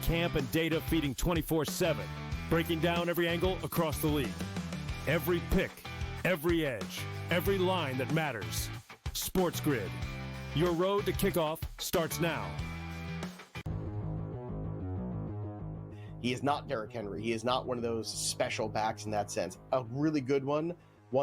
camp and data feeding 24/7, breaking down every angle across the league. Every pick, every edge, every line that matters. SportsGrid. Your road to kickoff starts now. He is not Derrick Henry. He is not one of those special backs in that sense. A really good one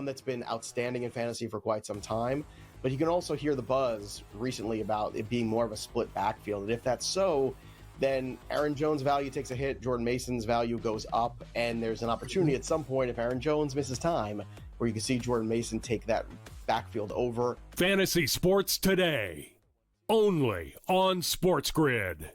that's been outstanding in fantasy for quite some time. But you can also hear the buzz recently about it being more of a split backfield. And if that's so, then Aaron Jones' value takes a hit, Jordan Mason's value goes up, and there's an opportunity at some point if Aaron Jones misses time where you can see Jordan Mason take that backfield over. Fantasy Sports Today, only on SportsGrid.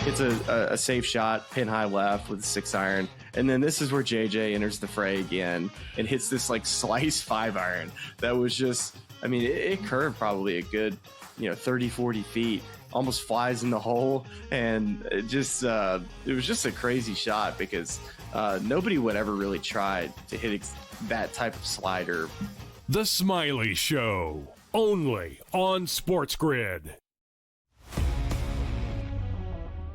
It's a safe shot, pin high left with a 6-iron. And then this is where JJ enters the fray again and hits this like slice 5-iron. That was just, I mean, it curved probably a good, 30, 40 feet, almost flies in the hole. And it was just a crazy shot because nobody would ever really try to hit that type of slider. The Smiley Show, only on SportsGrid.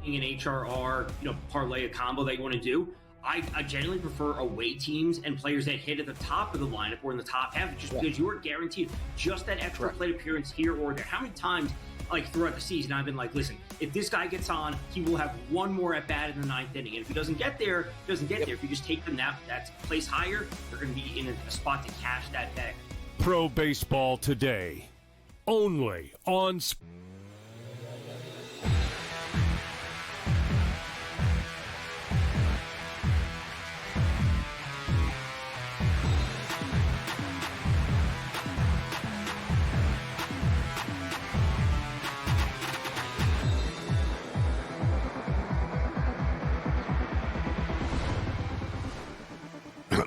An HRR, parlay, a combo that you want to do. I generally prefer away teams and players that hit at the top of the lineup or in the top half, just because you are guaranteed just that extra plate appearance here or there. How many times, throughout the season, I've been like, listen, if this guy gets on, he will have one more at bat in the 9th inning. And if he doesn't get there, he doesn't get there. If you just take them that place higher, they're going to be in a spot to cash that bag. Pro Baseball Today, only on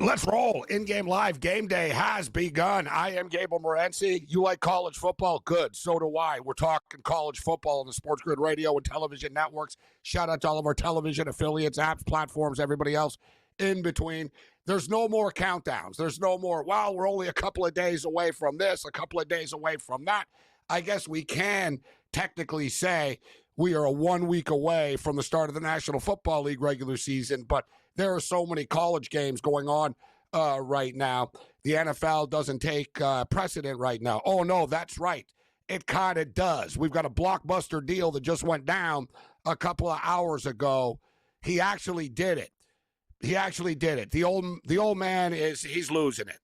Let's roll. In-game live game day has begun. I am Gabriel Morency. You like college football? Good. So do I. We're talking college football on the SportsGrid radio and television networks. Shout out to all of our television affiliates, apps, platforms, everybody else in between. There's no more countdowns. There's no more, we're only a couple of days away from this, a couple of days away from that. I guess we can technically say we are 1 week away from the start of the National Football League regular season, but there are so many college games going on right now. The NFL doesn't take precedent right now. Oh, no, that's right. It kind of does. We've got a blockbuster deal that just went down a couple of hours ago. He actually did it. The old man he's losing it,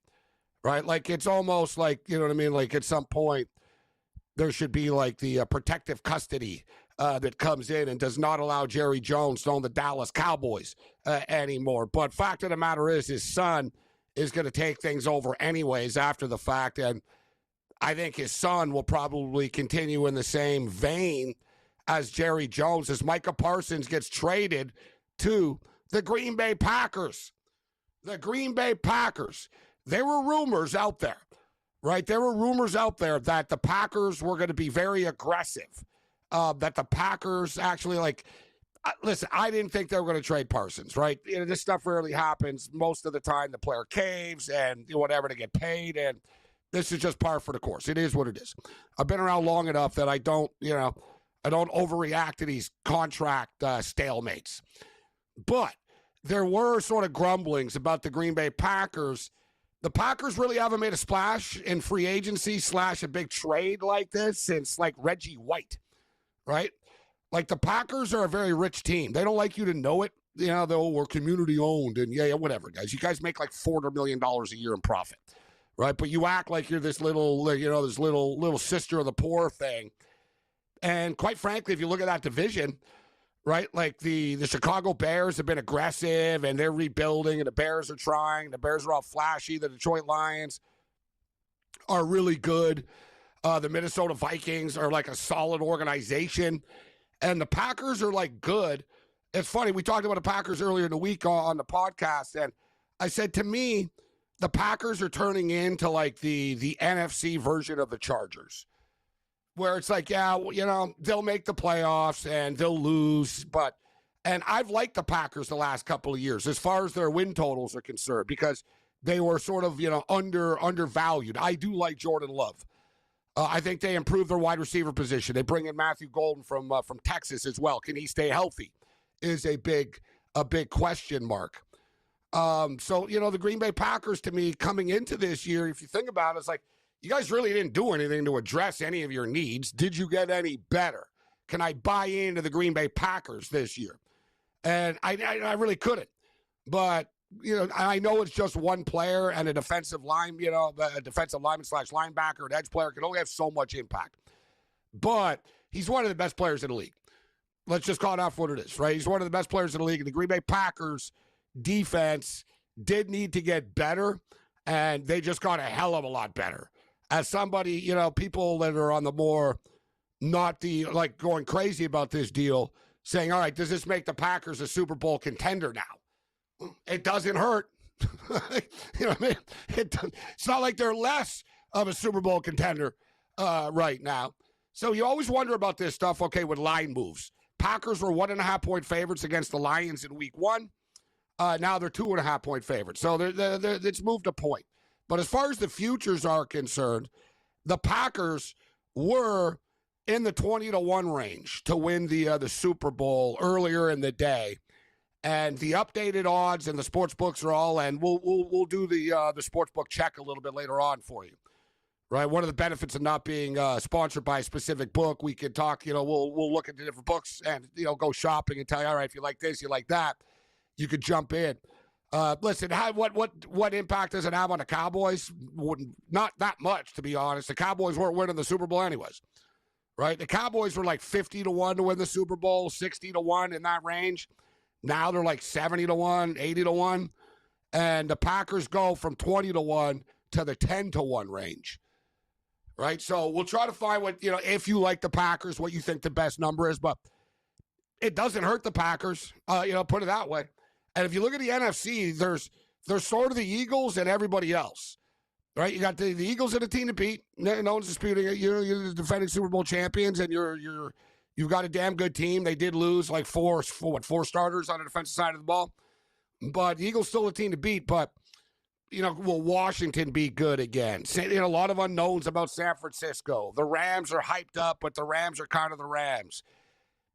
right? Like, it's almost like, you know what I mean? Like, at some point, there should be like the protective custody that comes in and does not allow Jerry Jones to own the Dallas Cowboys anymore. But fact of the matter is, his son is going to take things over anyways after the fact. And I think his son will probably continue in the same vein as Jerry Jones as Micah Parsons gets traded to the Green Bay Packers. The Green Bay Packers. There were rumors out there, right? There were rumors out there that the Packers were going to be very aggressive. That the Packers actually, listen, I didn't think they were going to trade Parsons, right? This stuff rarely happens. Most of the time, the player caves and whatever to get paid, and this is just par for the course. It is what it is. I've been around long enough that I don't overreact to these contract stalemates. But there were sort of grumblings about the Green Bay Packers. The Packers really haven't made a splash in free agency / a big trade like this since Reggie White. Right? Like, the Packers are a very rich team. They don't like you to know it. We're community owned and whatever, guys. You guys make $400 million a year in profit, right? But you act like you're this little, this little sister of the poor thing. And quite frankly, if you look at that division, right, like the Chicago Bears have been aggressive and they're rebuilding and the Bears are trying. The Bears are all flashy. The Detroit Lions are really good. The Minnesota Vikings are like a solid organization, and the Packers are good. It's funny. We talked about the Packers earlier in the week on the podcast, and I said, to me, the Packers are turning into the NFC version of the Chargers, where it's they'll make the playoffs and they'll lose, and I've liked the Packers the last couple of years as far as their win totals are concerned because they were sort of undervalued. I do like Jordan Love. I think they improve their wide receiver position. They bring in Matthew Golden from Texas as well. Can he stay healthy? Is a big question mark. So, the Green Bay Packers, to me, coming into this year, if you think about it, it's like, you guys really didn't do anything to address any of your needs. Did you get any better? Can I buy into the Green Bay Packers this year? And I really couldn't. But, I know it's just one player and a defensive line, a defensive lineman / linebacker, an edge player can only have so much impact. But he's one of the best players in the league. Let's just call it out for what it is, right? He's one of the best players in the league. And the Green Bay Packers defense did need to get better, and they just got a hell of a lot better. As somebody, people that are on the more, not the, like, going crazy about this deal, saying, all right, does this make the Packers a Super Bowl contender now? It doesn't hurt. You know what I mean? It's not like they're less of a Super Bowl contender right now. So you always wonder about this stuff, okay, with line moves. Packers were 1.5-point favorites against the Lions in week 1. Now they're 2.5-point favorites. So it's moved a point. But as far as the futures are concerned, the Packers were in the 20-1 range to win the Super Bowl earlier in the day. And the updated odds and the sports books are all, and we'll do the sports book check a little bit later on for you, right? One of the benefits of not being sponsored by a specific book, we can talk. We'll look at the different books and go shopping and tell you, all right, if you like this, you like that, you could jump in. Listen, what impact does it have on the Cowboys? Not that much, to be honest. The Cowboys weren't winning the Super Bowl anyways, right? The Cowboys were like 50-1 to win the Super Bowl, 60-1 in that range. Now they're like 70-1, 80-1. And the Packers go from 20-1 to the 10-1 range, right? So we'll try to find what, if you like the Packers, what you think the best number is. But it doesn't hurt the Packers, put it that way. And if you look at the NFC, there's sort of the Eagles and everybody else, right? You got the Eagles are the team to beat. No one's disputing it. You're the defending Super Bowl champions, and you've got a damn good team. They did lose like four starters on the defensive side of the ball, but the Eagles still a team to beat. But will Washington be good again? A lot of unknowns about San Francisco. The Rams are hyped up, but the Rams are kind of the Rams.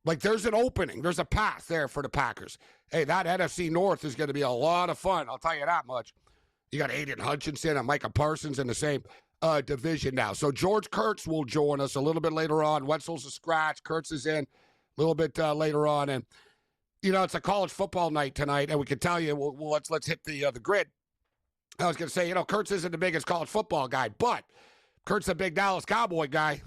Like, there's an opening. There's a path there for the Packers. Hey, that NFC North is going to be a lot of fun. I'll tell you that much. You got Aiden Hutchinson and Micah Parsons in the same division now. So George Kurtz will join us a little bit later on. Wetzel's a scratch. Kurtz is in a little bit later on. And, it's a college football night tonight, and we can tell you, let's hit the grid. I was going to say, Kurtz isn't the biggest college football guy, but Kurt's a big Dallas Cowboy guy.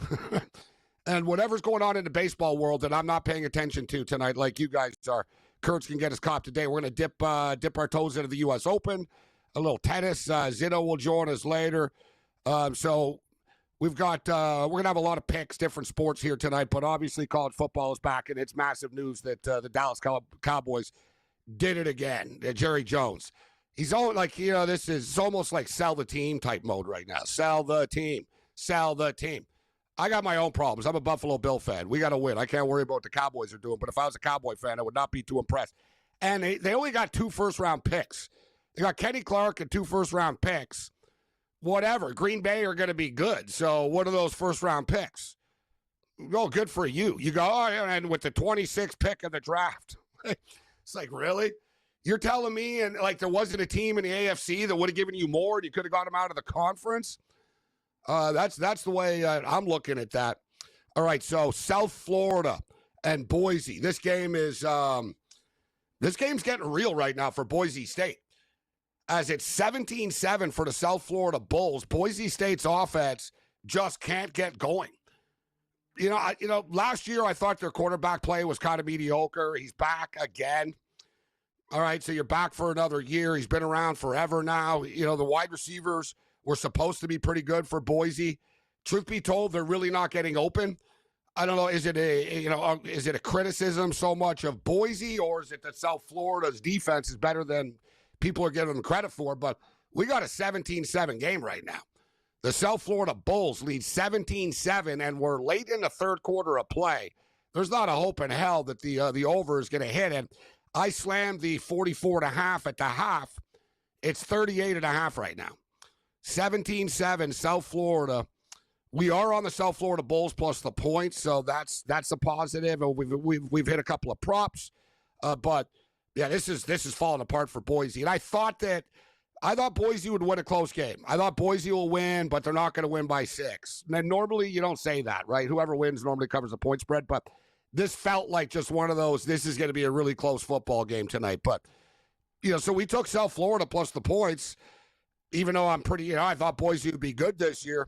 And whatever's going on in the baseball world that I'm not paying attention to tonight, like you guys are, Kurtz can get his cop today. We're going to dip our toes into the U.S. Open, a little tennis. Zito will join us later. So we're going to have a lot of picks, different sports here tonight, but obviously college football is back, and it's massive news that the Dallas Cowboys did it again. Jerry Jones. He's all like, this is almost like sell the team type mode right now. Sell the team. Sell the team. I got my own problems. I'm a Buffalo Bill fan. We got to win. I can't worry about what the Cowboys are doing, but if I was a Cowboy fan, I would not be too impressed. And they only got 2 first-round picks. They got Kenny Clark and 2 first-round picks. Whatever. Green Bay are going to be good. So what are those first-round picks? Oh, good for you. You go, and with the 26th pick of the draft. It's like, really? You're telling me, and like there wasn't a team in the AFC that would have given you more and you could have got them out of the conference? That's the way I'm looking at that. All right, so South Florida and Boise. This game's getting real right now for Boise State. As it's 17-7 for the South Florida Bulls. Boise State's offense just can't get going. Last year I thought their quarterback play was kind of mediocre. He's back again. All right, so you're back for another year. He's been around forever now. The wide receivers were supposed to be pretty good for Boise. Truth be told, they're really not getting open. I don't know. Is it a criticism so much of Boise, or is it that South Florida's defense is better than people are giving them credit for? But we got a 17-7 game right now. The South Florida Bulls lead 17-7, and we're late in the third quarter of play. There's not a hope in hell that the over is going to hit. And I slammed the 44.5 at the half. It's 38.5 right now. 17-7, South Florida We are on the South Florida Bulls plus the points, so that's a positive. We've hit a couple of props, but yeah, this is falling apart for Boise. And I thought Boise would win a close game. I thought Boise will win, but they're not going to win by 6. And normally you don't say that, right? Whoever wins normally covers the point spread, but this felt like just one of those. This is going to be a really close football game tonight, but so we took South Florida plus the points, even though I thought Boise would be good this year.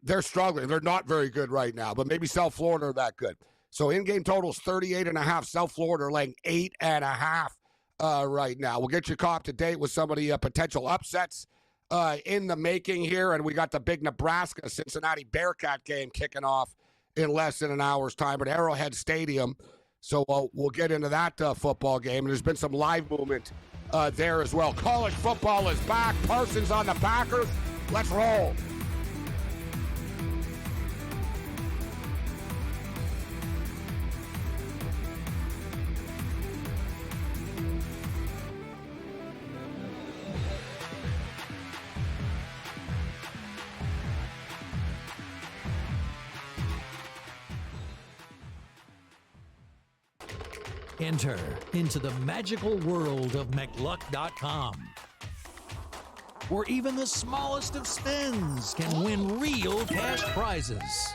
They're struggling. They're not very good right now, but maybe South Florida are that good. So in-game total is 38.5. South Florida are laying 8.5 right now. We'll get you caught up to date with some of the potential upsets in the making here, and we got the big Nebraska-Cincinnati Bearcat game kicking off in less than an hour's time at Arrowhead Stadium. So we'll get into that football game, and there's been some live movement there as well. College football is back. Parsons on the Packers. Let's roll. Enter into the magical world of McLuck.com, where even the smallest of spins can win real cash prizes.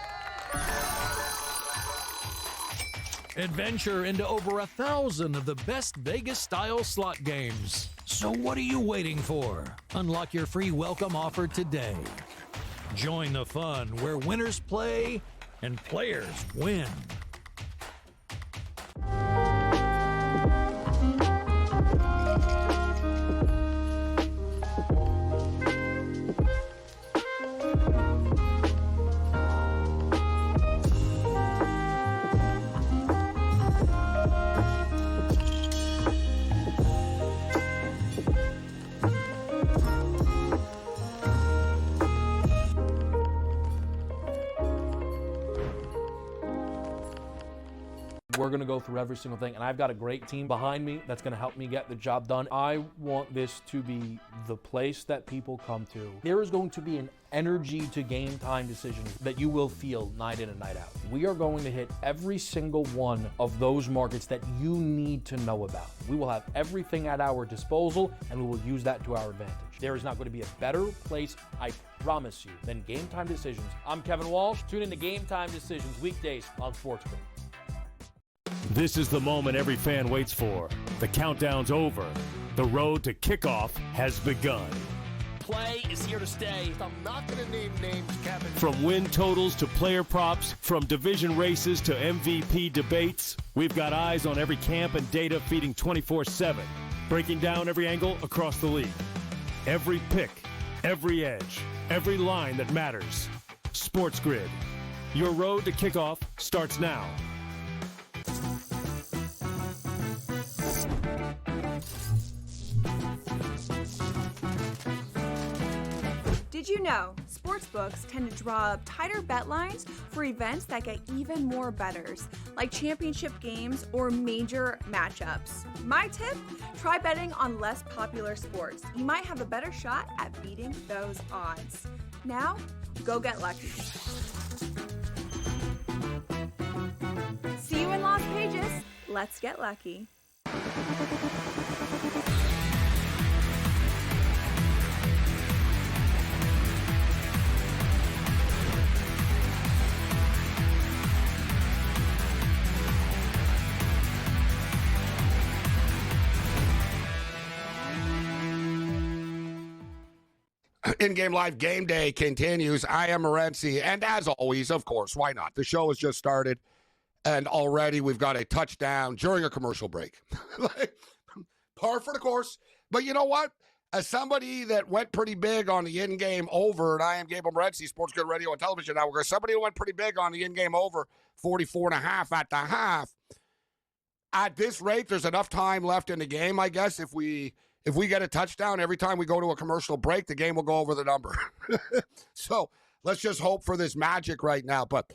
Adventure into over 1,000 of the best Vegas-style slot games. So what are you waiting for? Unlock your free welcome offer today. Join the fun where winners play and players win. We're going to go through every single thing, and I've got a great team behind me that's going to help me get the job done. I want this to be the place that people come to. There is going to be an energy to game time decisions that you will feel night in and night out. We are going to hit every single one of those markets that you need to know about. We will have everything at our disposal, and we will use that to our advantage. There is not going to be a better place, I promise you, than Game Time Decisions. I'm Kevin Walsh. Tune in to Game Time Decisions weekdays on SportsGrid. This is the moment every fan waits for. The countdown's over. The road to kickoff has begun. Play is here to stay. I'm not going to name names, Kevin. From win totals to player props, from division races to MVP debates, we've got eyes on every camp and data feeding 24/7, breaking down every angle across the league. Every pick, every edge, every line that matters. SportsGrid. Your road to kickoff starts now. Did you know sportsbooks tend to draw up tighter bet lines for events that get even more bettors, like championship games or major matchups? My tip, try betting on less popular sports. You might have a better shot at beating those odds. Now, go get lucky. See you in Las Vegas. Let's get lucky. In-game live game day continues. I am Morency, and as always, of course, why not? The show has just started, and already we've got a touchdown during a commercial break. Par for the course. But you know what? As somebody that went pretty big on the in-game over, and I am Gabriel Morency, SportsGrid Radio and Television Network, as somebody who went pretty big on the in-game over, 44.5 at the half. At this rate, there's enough time left in the game, I guess, if we get a touchdown every time we go to a commercial break, the game will go over the number. So let's just hope for this magic right now. But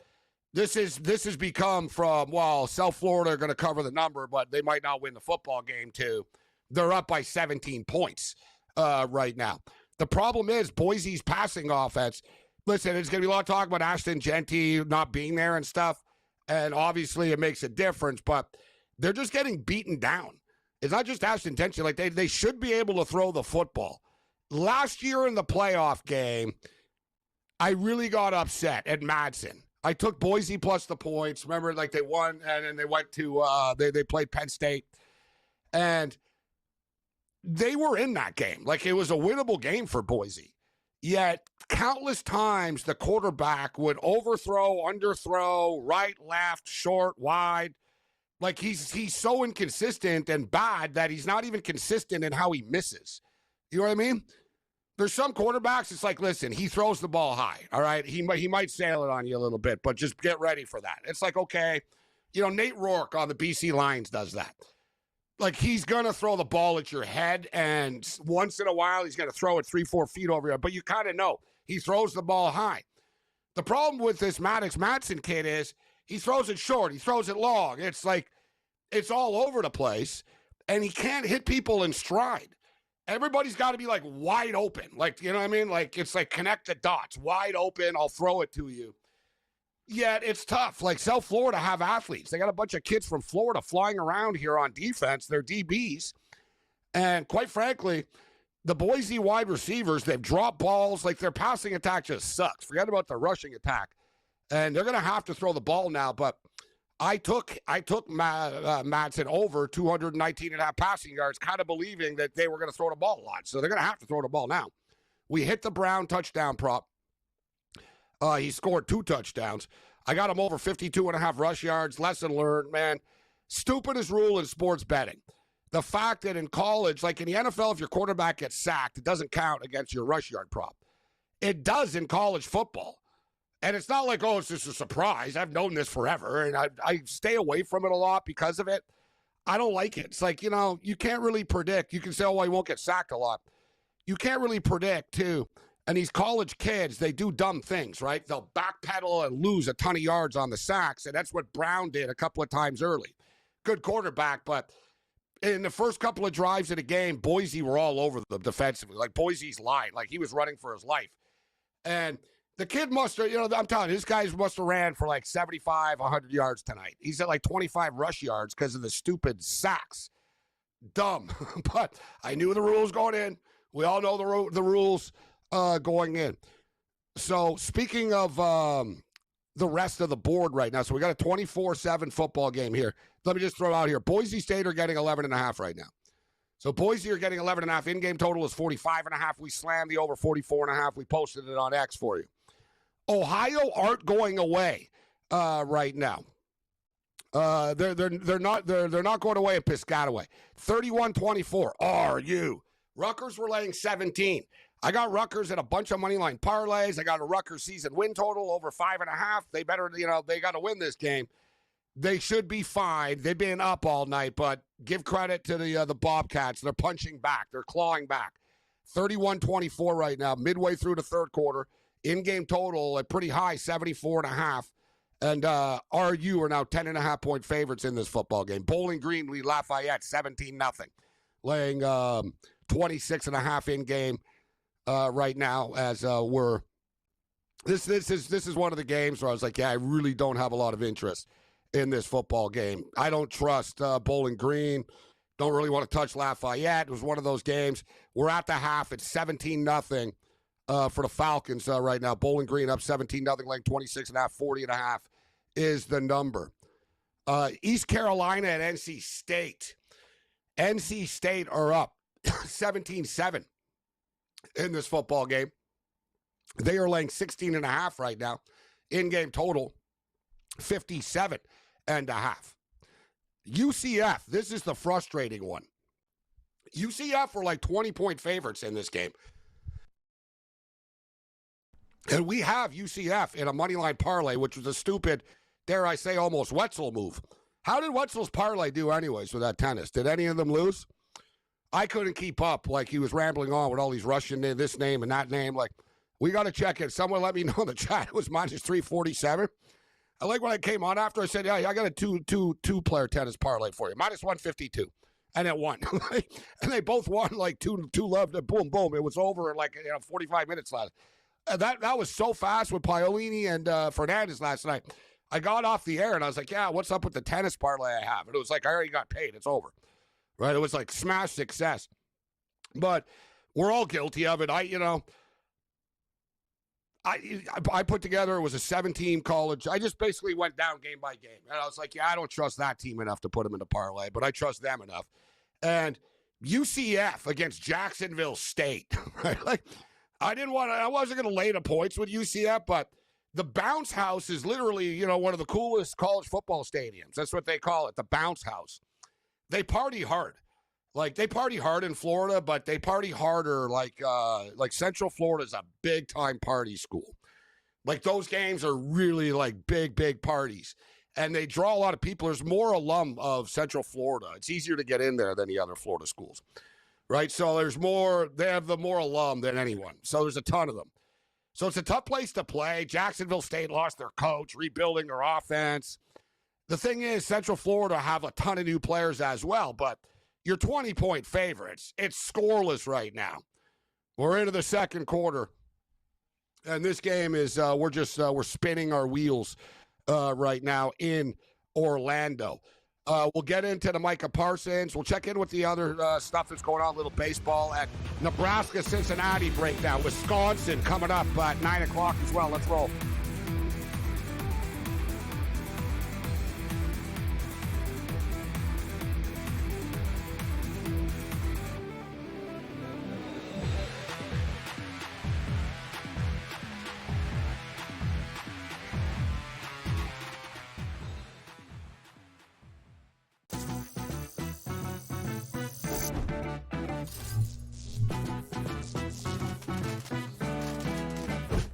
this has become from, well, South Florida are going to cover the number, but they might not win the football game too. They're up by 17 points right now. The problem is Boise's passing offense listen, it's going to be a lot of talk about Ashton Genty not being there and stuff. And obviously it makes a difference, but they're just getting beaten down. It's not just Ashton Genty. Like, they should be able to throw the football. Last year in the playoff game, I really got upset at Madsen. I took Boise plus the points. Remember, like, they won, and then they went to they played Penn State, and they were in that game. Like, it was a winnable game for Boise. Yet countless times the quarterback would overthrow, underthrow, right, left, short, wide. Like, he's so inconsistent and bad that he's not even consistent in how he misses. You know what I mean? There's some quarterbacks, it's like, listen, he throws the ball high, all right? He might sail it on you a little bit, but just get ready for that. It's like, okay, Nate Rourke on the BC Lions does that. Like, he's going to throw the ball at your head, and once in a while he's going to throw it 3-4 feet over you, but you kind of know he throws the ball high. The problem with this Maddox Madsen kid is he throws it short, he throws it long. It's like it's all over the place, and he can't hit people in stride. Everybody's got to be, like, wide open. Like, you know what I mean? Like, it's like connect the dots. Wide open, I'll throw it to you. Yet it's tough. Like, South Florida have athletes. They got a bunch of kids from Florida flying around here on defense. They're DBs. And quite frankly, the Boise wide receivers, they've dropped balls. Like, their passing attack just sucks. Forget about the rushing attack. And they're going to have to throw the ball now. But I took Madsen over 219.5 passing yards, kind of believing that they were going to throw the ball a lot. So they're going to have to throw the ball now. We hit the Brown touchdown prop. He scored 2 touchdowns. I got him over 52.5 rush yards. Lesson learned, man. Stupidest rule in sports betting. The fact that in college, like in the NFL, if your quarterback gets sacked, it doesn't count against your rush yard prop. It does in college football. And it's not like, oh, it's just a surprise. I've known this forever, and I stay away from it a lot because of it. I don't like it. It's like, you can't really predict. You can say, oh, I won't get sacked a lot. You can't really predict, too. And these college kids, they do dumb things, right? They'll backpedal and lose a ton of yards on the sacks, and that's what Brown did a couple of times early. Good quarterback, but in the first couple of drives of the game, Boise were all over them defensively. Like, Boise's line. Like, he was running for his life. And the kid must have, I'm telling you, this guy must have ran for like 75, 100 yards tonight. He's at like 25 rush yards because of the stupid sacks. Dumb. But I knew the rules going in. We all know the rules going in. So speaking of the rest of the board right now, so we got a 24/7 football game here. Let me just throw out here. Boise State are getting 11.5 right now. So Boise are getting 11.5. In-game total is 45.5. We slammed the over 44.5. We posted it on X for you. Ohio aren't going away right now. They're not going away in Piscataway. 31-24. Are you? Rutgers were laying 17. I got Rutgers at a bunch of money line parlays. I got a Rutgers season win total over 5.5. They better, they got to win this game. They should be fine. They've been up all night, but give credit to the Bobcats. They're punching back. They're clawing back. 31-24 right now, midway through the third quarter. In-game total at pretty high, 74.5. And RU are now 10.5 point favorites in this football game. Bowling Green lead Lafayette 17-0, laying 26.5 in-game right now. As we're this is one of the games where I was like, yeah, I really don't have a lot of interest in this football game. I don't trust Bowling Green. Don't really want to touch Lafayette. It was one of those games. We're at the half. It's 17-0. For the Falcons right now. Bowling Green up 17-0, like 26.5, 40.5 is the number. East Carolina and NC State. NC State are up 17-7 in this football game. They are laying 16.5 right now. In-game total, 57.5. UCF, this is the frustrating one. UCF were like 20-point favorites in this game. And we have UCF in a moneyline parlay, which was a stupid, dare I say, almost Wetzel move. How did Wetzel's parlay do anyways with that tennis? Did any of them lose? I couldn't keep up. Like, he was rambling on with all these Russian names, this name and that name. Like, we got to check it. Someone let me know in the chat. It was minus 347. I like when I came on after, I said, yeah, I got a two-player tennis parlay for you. Minus 152. And it won. And they both won like two love. Boom, boom. It was over in like 45 minutes left. that was so fast with Paolini and Fernandez last night. I got off the air and I was like, yeah, what's up with the tennis parlay I have? And it was like, I already got paid. It's over. Right? It was like smash success. But we're all guilty of it. I put together, it was a 7-team college. I just basically went down game by game. And I was like, yeah, I don't trust that team enough to put them in the parlay, but I trust them enough. And UCF against Jacksonville State. Right? Like, I wasn't going to lay the points with UCF, but the Bounce House is literally, one of the coolest college football stadiums. That's what they call it, the Bounce House. They party hard. Like, they party hard in Florida, but they party harder. Like Central Florida is a big-time party school. Like, those games are really, like, big, big parties. And they draw a lot of people. There's more alum of Central Florida. It's easier to get in there than the other Florida schools, right? So they have the more alum than anyone. So there's a ton of them. So it's a tough place to play. Jacksonville State lost their coach, rebuilding their offense. The thing is, Central Florida have a ton of new players as well, but you're 20-point favorites. It's scoreless right now. We're into the second quarter, and this game is we're spinning our wheels right now in Orlando. We'll get into the Micah Parsons. We'll check in with the other stuff that's going on, a little baseball at Nebraska-Cincinnati breakdown. Wisconsin coming up at 9 o'clock as well. Let's roll.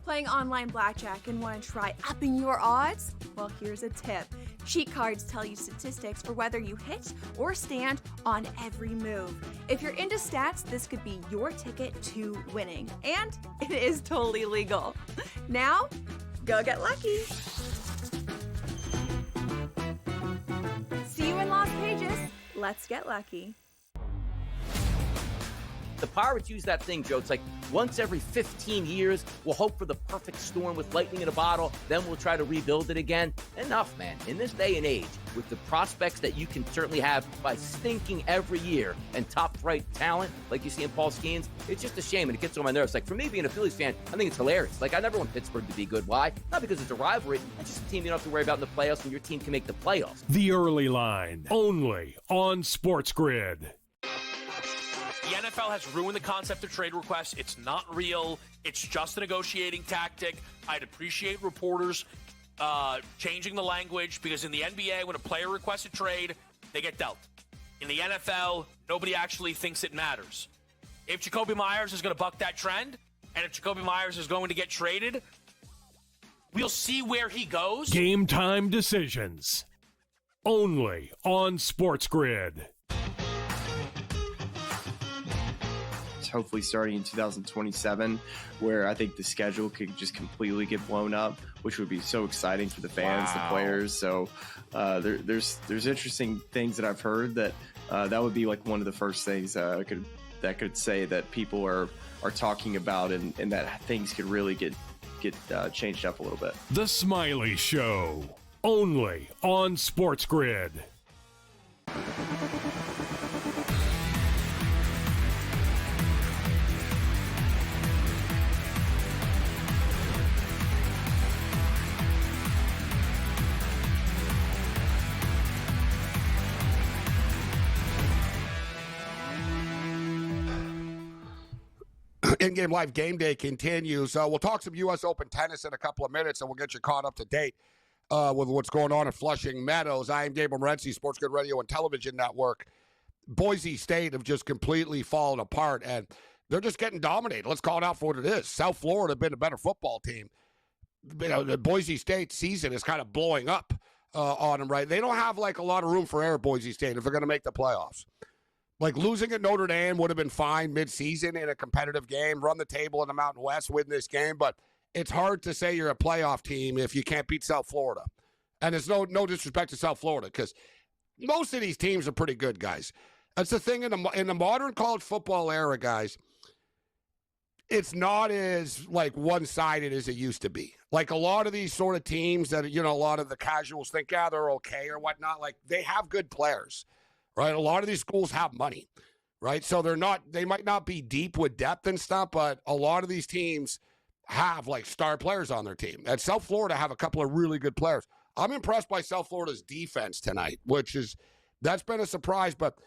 Playing online blackjack and want to try upping your odds? Well, here's a tip. Cheat cards tell you statistics for whether you hit or stand on every move. If you're into stats, this could be your ticket to winning. And it is totally legal. Now, go get lucky. See you in Las Vegas. Let's get lucky. The Pirates use that thing, Joe. It's like once every 15 years, we'll hope for the perfect storm with lightning in a bottle, then we'll try to rebuild it again. Enough, man. In this day and age, with the prospects that you can certainly have by stinking every year and top-flight talent like you see in Paul Skeens, it's just a shame, and it gets on my nerves. Like, for me, being a Phillies fan, I think it's hilarious. Like, I never want Pittsburgh to be good. Why? Not because it's a rivalry. It's just a team you don't have to worry about in the playoffs, and your team can make the playoffs. The Early Line, only on SportsGrid. The NFL has ruined the concept of trade requests. It's not real. It's just a negotiating tactic. I'd appreciate reporters changing the language, because in the NBA, when a player requests a trade, they get dealt. In the NFL, nobody actually thinks it matters. If Jacoby Myers is going to buck that trend, and if Jacoby Myers is going to get traded, we'll see where he goes. Game time decisions, only on SportsGrid. Hopefully starting in 2027, where I think the schedule could just completely get blown up, which would be so exciting for the fans, the players. So there's interesting things that I've heard that that would be like one of the first things that could say that people are talking about, and that things could really get changed up a little bit. The Smiley Show, only on SportsGrid. In-game live game day continues. We'll talk some U.S. Open tennis in a couple of minutes, and we'll get you caught up to date with what's going on in Flushing Meadows. I am Gabriel Morency, SportsGrid Radio and Television Network. Boise State have just completely fallen apart, and they're just getting dominated. Let's call it out for what it is. South Florida have been a better football team. The Boise State season is kind of blowing up on them, right? They don't have, like, a lot of room for error, Boise State, if they're going to make the playoffs. Like, losing at Notre Dame would have been fine mid-season in a competitive game, run the table in the Mountain West, win this game, but it's hard to say you're a playoff team if you can't beat South Florida. And there's no disrespect to South Florida, because most of these teams are pretty good, guys. That's the thing in the modern college football era, guys. it's not as like one-sided as it used to be. Like a lot of these sort of teams that, a lot of the casuals think, yeah, they're okay or whatnot. Like they have good players, right? A lot of these schools have money, right? So they might not be deep with depth and stuff, but a lot of these teams have like star players on their team. At South Florida have a couple of really good players. I'm impressed by South Florida's defense tonight, that's been a surprise, but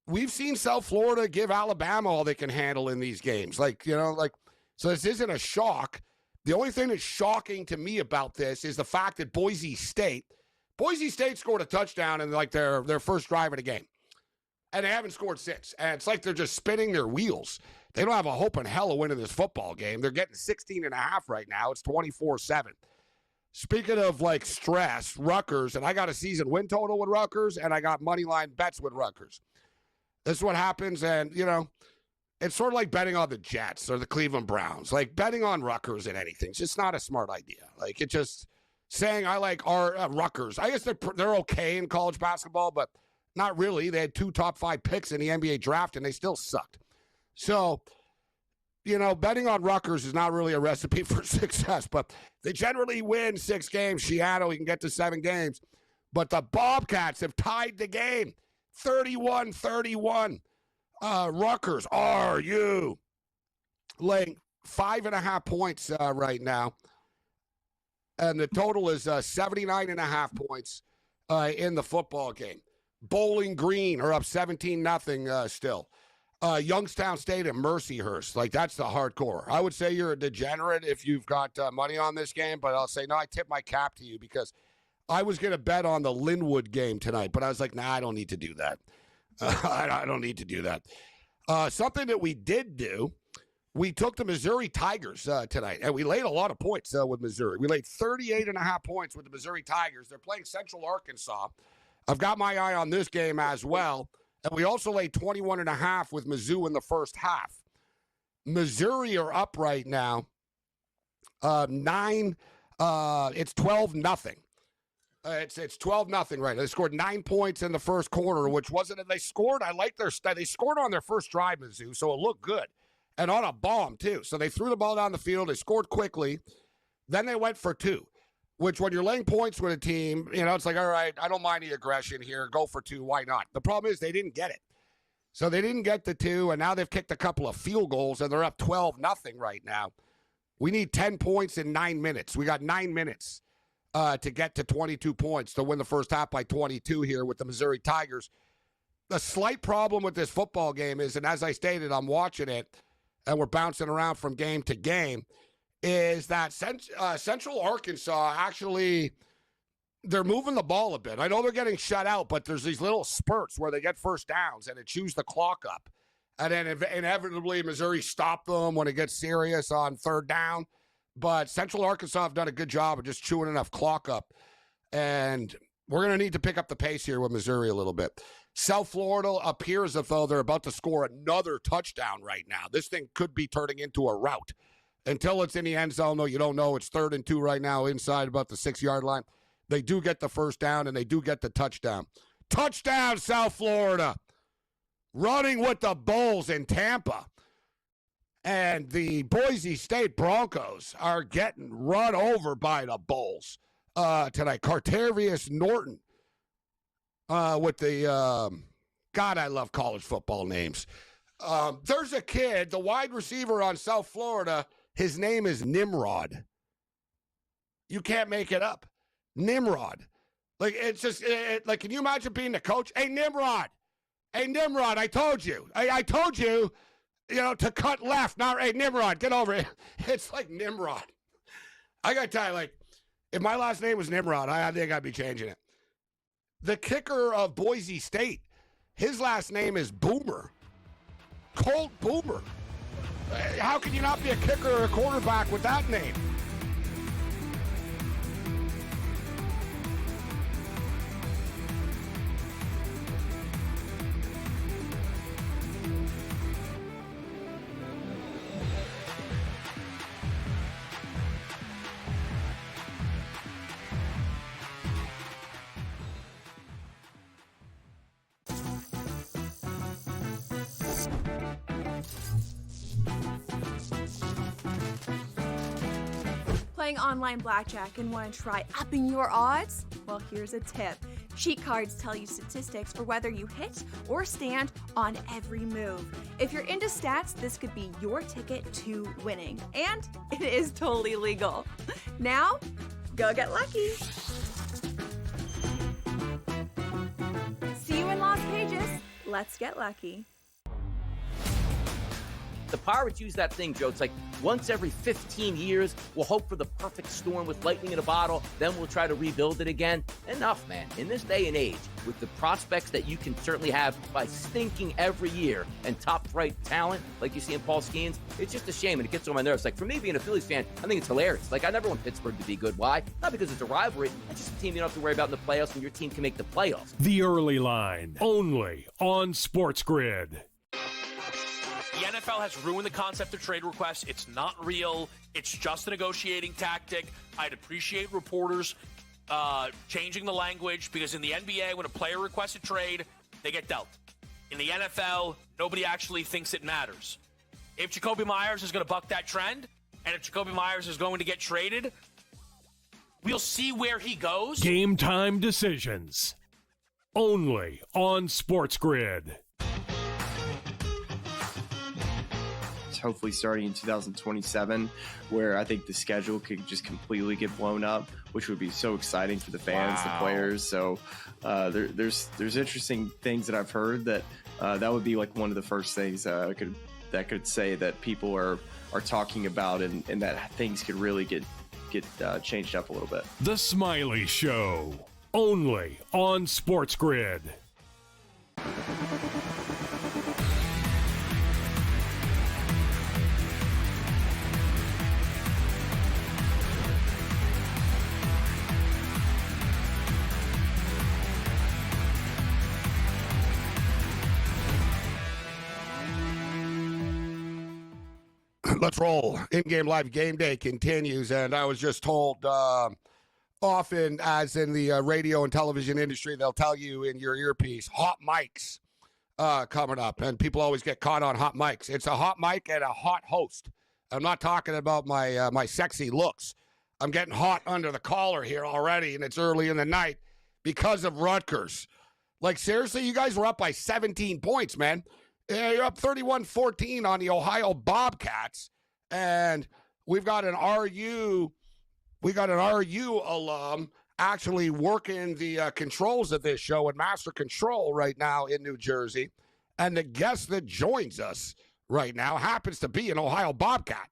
we've seen South Florida give Alabama all they can handle in these games. So this isn't a shock. The only thing that's shocking to me about this is the fact that Boise State scored a touchdown in like their first drive of the game. And they haven't scored since. And it's like they're just spinning their wheels. They don't have a hope in hell of winning this football game. They're getting 16.5 right now. It's 24-7. Speaking of like stress, Rutgers, and I got a season win total with Rutgers, and I got money line bets with Rutgers. This is what happens, and it's sort of like betting on the Jets or the Cleveland Browns. Like betting on Rutgers and anything, it's just not a smart idea. Like it just saying I like our Rutgers. I guess they're okay in college basketball, but not really. They had 2 top 5 picks in the NBA draft, and they still sucked. So, betting on Rutgers is not really a recipe for success, but they generally win 6 games. Seattle, you can get to 7 games. But the Bobcats have tied the game 31-31. Rutgers, are you laying 5.5 points right now? And the total is 79.5 points in the football game. Bowling Green are up 17-0 still. Youngstown State and Mercyhurst, like that's the hardcore. I would say you're a degenerate if you've got money on this game, but I'll say, no, I tip my cap to you because I was going to bet on the Linwood game tonight, but I was like, nah, I don't need to do that. I don't need to do that. Something that we did do, we took the Missouri Tigers tonight, and we laid a lot of points with Missouri. We laid 38.5 points with the Missouri Tigers. They're playing Central Arkansas. I've got my eye on this game as well. And we also laid 21.5 with Mizzou in the first half. Missouri are up right now. It's 12-0. It's 12-0 right now. They scored 9 points in the first quarter, which wasn't it. They scored. They scored on their first drive, Mizzou, so it looked good. And on a bomb, too. So they threw the ball down the field. They scored quickly. Then they went for 2. Which when you're laying points with a team, it's like, all right, I don't mind the aggression here. Go for 2. Why not? The problem is they didn't get it. So they didn't get the 2, and now they've kicked a couple of field goals, and they're up 12-0 right now. We need 10 points in 9 minutes. We got 9 minutes to get to 22 points to win the first half by 22 here with the Missouri Tigers. The slight problem with this football game is, and as I stated, I'm watching it, and we're bouncing around from game to game, is that Central Arkansas actually, they're moving the ball a bit. I know they're getting shut out, but there's these little spurts where they get first downs and it chews the clock up. And then inevitably Missouri stopped them when it gets serious on third down. But Central Arkansas have done a good job of just chewing enough clock up. And we're going to need to pick up the pace here with Missouri a little bit. South Florida appears as though they're about to score another touchdown right now. This thing could be turning into a rout. Until it's in the end zone, though, you don't know. It's 3rd and 2 right now inside about the 6-yard line. They do get the first down, and they do get the touchdown. Touchdown, South Florida. Running with the Bulls in Tampa. And the Boise State Broncos are getting run over by the Bulls tonight. Cartavius Norton with the God, I love college football names. There's a kid, the wide receiver on South Florida. His name is Nimrod. You can't make it up. Nimrod. Like, it's just, like, can you imagine being the coach? Hey, Nimrod. I told you. I told you, to cut left. Now, hey, Nimrod, get over it. It's like Nimrod. I got to tell you, like, if my last name was Nimrod, I think I'd be changing it. The kicker of Boise State, his last name is Boomer. Colt Boomer. How can you not be a kicker or a quarterback with that name? playing online blackjack and want to try upping your odds? Well, here's a tip. Cheat cards tell you statistics for whether you hit or stand on every move. If you're into stats, this could be your ticket to winning. And it is totally legal. Now, go get lucky. See you in Las Vegas. Let's get lucky. The Pirates use that thing, Joe. It's like once every 15 years, we'll hope for the perfect storm with lightning in a bottle, then we'll try to rebuild it again. Enough, man. In this day and age, with the prospects that you can certainly have by stinking every year and top-flight talent like you see in Paul Skeens, it's just a shame, and it gets on my nerves. Like, for me, being a Phillies fan, I think it's hilarious. Like, I never want Pittsburgh to be good. Why? Not because it's a rivalry. It's just a team you don't have to worry about in the playoffs, and your team can make the playoffs. The Early Line, only on SportsGrid. The NFL has ruined the concept of trade requests. It's not real. It's just a negotiating tactic. I'd appreciate reporters changing the language, because in the NBA, when a player requests a trade, they get dealt. In the NFL, nobody actually thinks it matters. If Jacoby Myers is going to buck that trend, and if Jacoby Myers is going to get traded, we'll see where he goes. Game time decisions, only on SportsGrid. Hopefully starting in 2027, where I think the schedule could just completely get blown up, which would be so exciting for the fans, the players. So there's interesting things that I've heard that that would be like one of the first things that could say that people are talking about, and that things could really get changed up a little bit. The Smiley Show, only on SportsGrid. Let's roll. In-game live game day continues, and I was just told often, as in the radio and television industry, they'll tell you in your earpiece, hot mics coming up, and people always get caught on hot mics. It's a hot mic and a hot host. I'm not talking about my my sexy looks. I'm getting hot under the collar here already, and it's early in the night because of Rutgers. Like, seriously, you guys were up by 17 points, man. You're up 31-14 on the Ohio Bobcats, and we've got an RU alum actually working the controls of this show in Master Control right now in New Jersey, and the guest that joins us right now happens to be an Ohio Bobcat.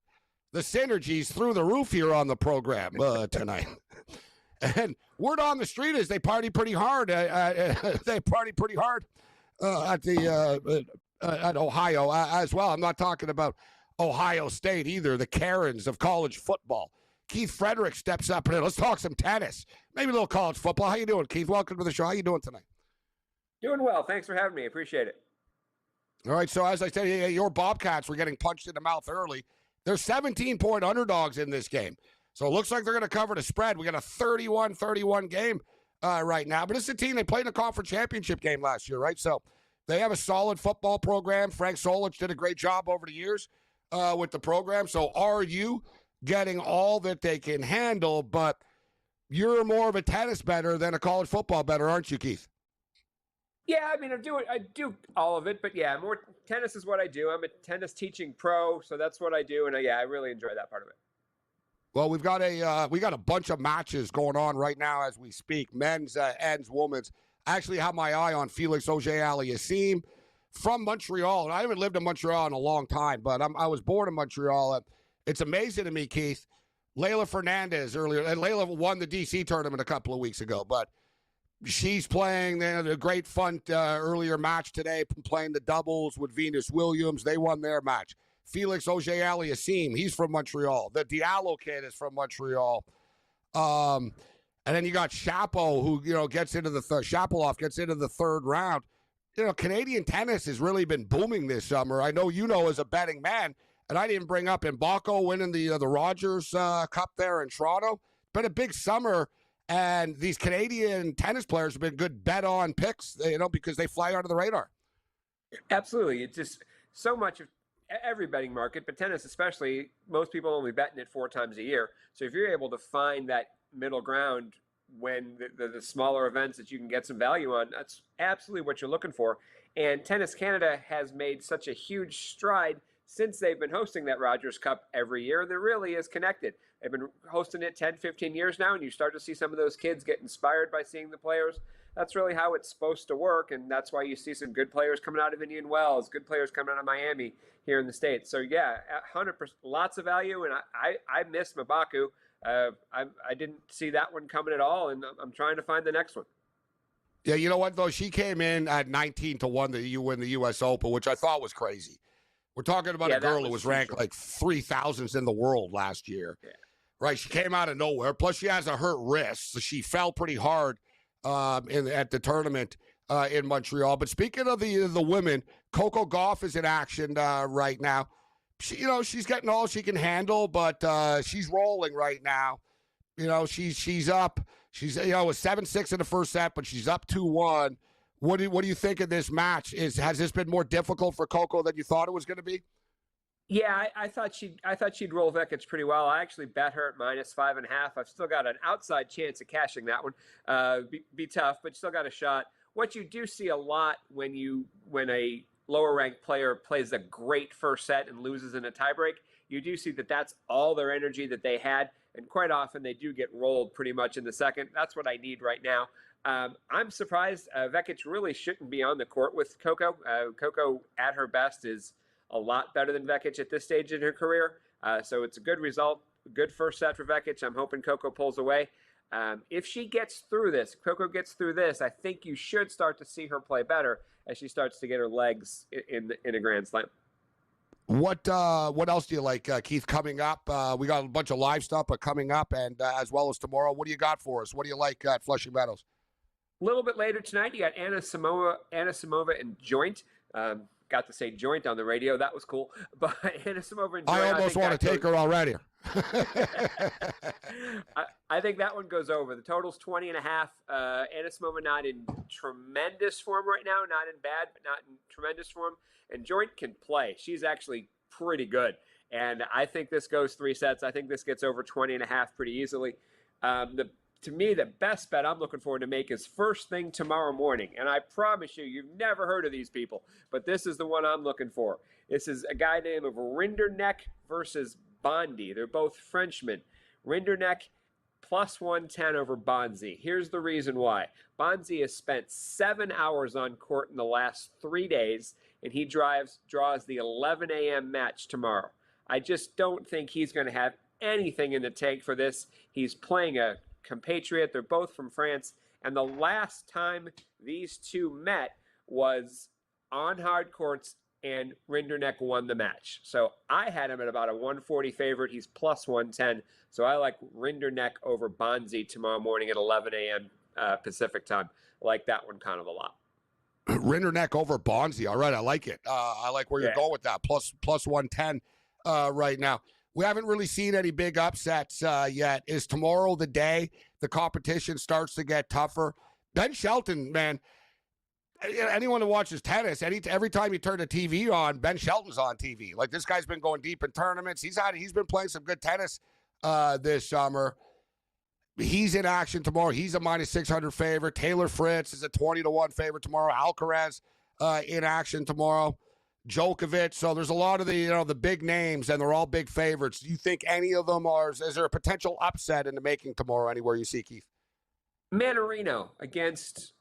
The synergy's through the roof here on the program tonight. And word on the street is they party pretty hard. They party pretty hard at Ohio as well. I'm not talking about Ohio State either, the Karens of college football. Keith Frederick steps up and let's talk some tennis, maybe a little college football. How you doing, Keith? Welcome to the show. How you doing tonight? Doing well. Thanks for having me. Appreciate it. All right, so as I said, your Bobcats were getting punched in the mouth early. They're 17-point underdogs in this game. So it looks like they're going to cover the spread. We got a 31-31 game right now. But it's a team, they played in a conference championship game last year, right? So they have a solid football program. Frank Solich did a great job over the years with the program. So are you getting all that they can handle? But you're more of a tennis bettor than a college football bettor, aren't you, Keith? Yeah, I mean, I do all of it, but yeah, more tennis is what I do. I'm a tennis teaching pro, so that's what I do, and I really enjoy that part of it. Well, we got a bunch of matches going on right now as we speak, men's and women's. I actually have my eye on Felix Auger-Aliassime from Montreal, and I haven't lived in Montreal in a long time, but I was born in Montreal. It's amazing to me, Keith. Leylah Fernandez earlier, and Leylah won the DC tournament a couple of weeks ago, but she's playing a great fun earlier match today, playing the doubles with Venus Williams. They won their match. Felix Auger-Aliassime, he's from Montreal. The Diallo kid is from Montreal. And then you got Shapo, who gets into the Shapovalov gets into the third round. Canadian tennis has really been booming this summer. I know as a betting man, and I didn't bring up Mbako winning the Rogers Cup there in Toronto. It's been a big summer. And these Canadian tennis players have been good bet-on picks, because they fly under the radar. Absolutely. It's just so much of every betting market, but tennis especially, most people only bet in it 4 times a year. So if you're able to find that middle ground when the smaller events that you can get some value on, that's absolutely what you're looking for. And Tennis Canada has made such a huge stride since they've been hosting that Rogers Cup every year, and it really is connected. They've been hosting it 10, 15 years now, and you start to see some of those kids get inspired by seeing the players. That's really how it's supposed to work, and that's why you see some good players coming out of Indian Wells, good players coming out of Miami here in the States. So, yeah, 100%, lots of value, and I miss Mabaku. I didn't see that one coming at all, and I'm trying to find the next one. Yeah, you know what, though? She came in at 19-1 that you win the U.S. Open, which I thought was crazy. We're talking about a girl who was ranked like 3,000th in the world last year. Yeah. Right? She came out of nowhere. Plus, she has a hurt wrist, so she fell pretty hard at the tournament in Montreal. But speaking of the women, Coco Gauff is in action right now. She's getting all she can handle, but she's rolling right now. She's up. She's it was 7-6 in the first set, but she's up 2-1. What do you think of this match? Has this been more difficult for Coco than you thought it was going to be? Yeah, I thought she'd roll Vekic pretty well. I actually bet her at -5.5. I've still got an outside chance of cashing that one. Be tough, but still got a shot. What you do see a lot when a lower ranked player plays a great first set and loses in a tiebreak, you do see that that's all their energy that they had, and quite often they do get rolled pretty much in the second. That's what I need right now. I'm surprised Vekic really shouldn't be on the court with Coco. Coco at her best is a lot better than Vekic at this stage in her career. So it's a good result, good first set for Vekic. I'm hoping Coco pulls away. If she gets through this, Coco gets through this, I think you should start to see her play better as she starts to get her legs in a Grand Slam. What else do you like, Keith, coming up? We got a bunch of live stuff coming up, and as well as tomorrow. What do you got for us? What do you like at Flushing Meadows? A little bit later tonight, you got Anna Samova and Joint. Got to say Joint on the radio. That was cool. But Anna Samova and Joint. I almost want to take her already. I think that one goes over. The total's 20.5. Anna Samova not in tremendous form right now. Not in bad, but not in tremendous form. And Joint can play. She's actually pretty good. And I think this goes 3 sets. I think this gets over 20.5 pretty easily. To me, the best bet I'm looking forward to make is first thing tomorrow morning. And I promise you've never heard of these people, but this is the one I'm looking for. This is a guy named Rinderknecht versus Bondy. They're both Frenchmen. Rinderknecht +110 over Bonzi. Here's the reason why. Bonzi has spent 7 hours on court in the last 3 days, and he draws the 11 a.m. match tomorrow. I just don't think he's going to have anything in the tank for this. He's playing a compatriot. They're both from France. And the last time these two met was on hard courts, and Rinderknecht won the match. So I had him at about a 140 favorite. He's +110. So I like Rinderknecht over Bonzi tomorrow morning at 11 a.m. Pacific time. I like that one kind of a lot. Rinderknecht over Bonzi. All right, I like it. I like where you're going with that. +110 right now. We haven't really seen any big upsets yet. Is tomorrow the day the competition starts to get tougher? Ben Shelton, man, anyone who watches tennis, every time you turn the TV on, Ben Shelton's on TV. Like, this guy's been going deep in tournaments. He's been playing some good tennis this summer. He's in action tomorrow. He's a -600 favorite. Taylor Fritz is a 20-1 favorite tomorrow. Alcaraz in action tomorrow. Djokovic. So there's a lot of the big names, and they're all big favorites. Do you think any of them is there a potential upset in the making tomorrow anywhere you see, Keith? Mannarino against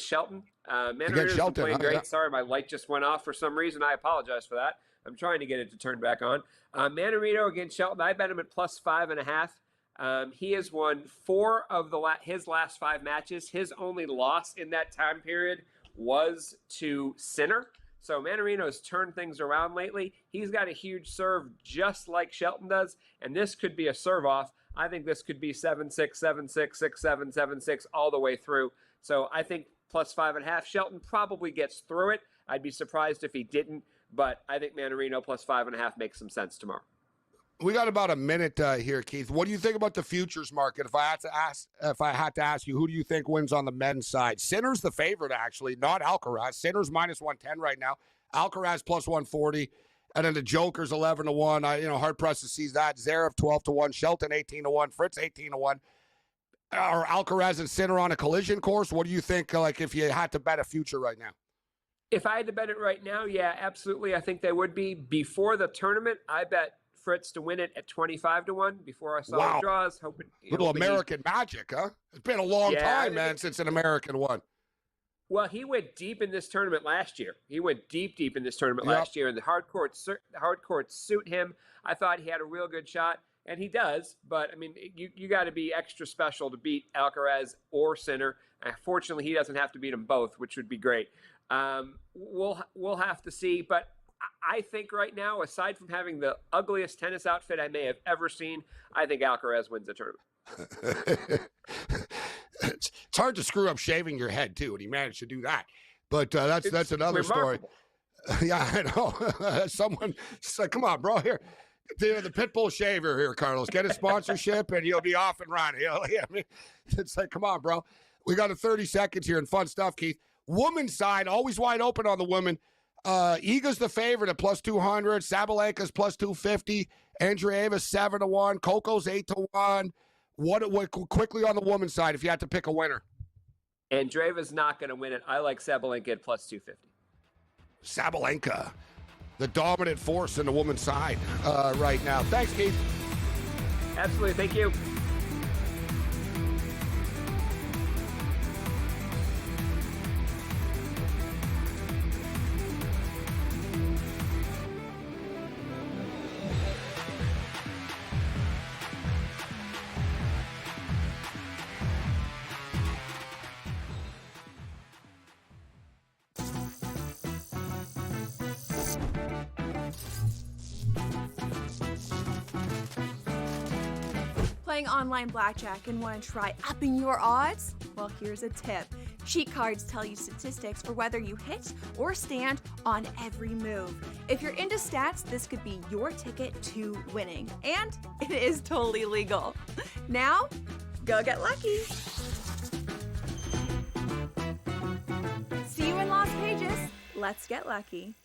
Shelton. Mannarino's been playing great. Yeah. Sorry, my light just went off for some reason. I apologize for that. I'm trying to get it to turn back on. Mannarino against Shelton. I bet him at +5.5. He has won 4 of his last 5 matches. His only loss in that time period was to Sinner. So Mannarino's turned things around lately. He's got a huge serve just like Shelton does, and this could be a serve-off. I think this could be 7-6, 7-6, 6-7, 7-6 all the way through. So I think +5.5. Shelton probably gets through it. I'd be surprised if he didn't, but I think Mannarino +5.5 makes some sense tomorrow. We got about a minute here, Keith. What do you think about the futures market? If I had to ask you, who do you think wins on the men's side? Sinner's the favorite, actually, not Alcaraz. Sinner's minus 110 right now. Alcaraz plus 140. And then the Joker's 11-1. Hard pressed to see that. Zverev 12-1. Shelton 18-1. Fritz 18-1. Are Alcaraz and Sinner on a collision course? What do you think? Like if you had to bet a future right now? If I had to bet it right now, yeah, absolutely. I think they would be. Before the tournament, I bet Fritz to win it at 25-1 before I saw the draws. Hoping American magic, huh? It's been a long time, man, since an American won. Well, he went deep in this tournament last year. He went deep in this tournament last year, and the hard courts suit him. I thought he had a real good shot, and he does. But I mean, you got to be extra special to beat Alcaraz or Sinner. Fortunately, he doesn't have to beat them both, which would be great. We'll have to see, but I think right now, aside from having the ugliest tennis outfit I may have ever seen, I think Alcaraz wins the tournament. It's hard to screw up shaving your head too, and he managed to do that. But that's another remarkable story. Yeah, I know. Someone said, "Come on, bro, here." The Pitbull shaver here, Carlos. Get a sponsorship and you'll be off and running. It's like, come on, bro. We got 30 seconds here and fun stuff, Keith. Women's side, always wide open on the women. Iga's the favorite at plus 200. Sabalenka's plus 250. Andreeva's 7-1. Coco's 8-1. What quickly on the women's side, if you had to pick a winner? Andreeva's not going to win it. I like Sabalenka at plus 250. Sabalenka, the dominant force in the women's side right now. Thanks, Keith. Absolutely. Thank you. Playing online blackjack and want to try upping your odds? Well, here's a tip. Cheat cards tell you statistics for whether you hit or stand on every move. If you're into stats, this could be your ticket to winning. And it is totally legal. Now, go get lucky. See you in Las Vegas. Let's get lucky.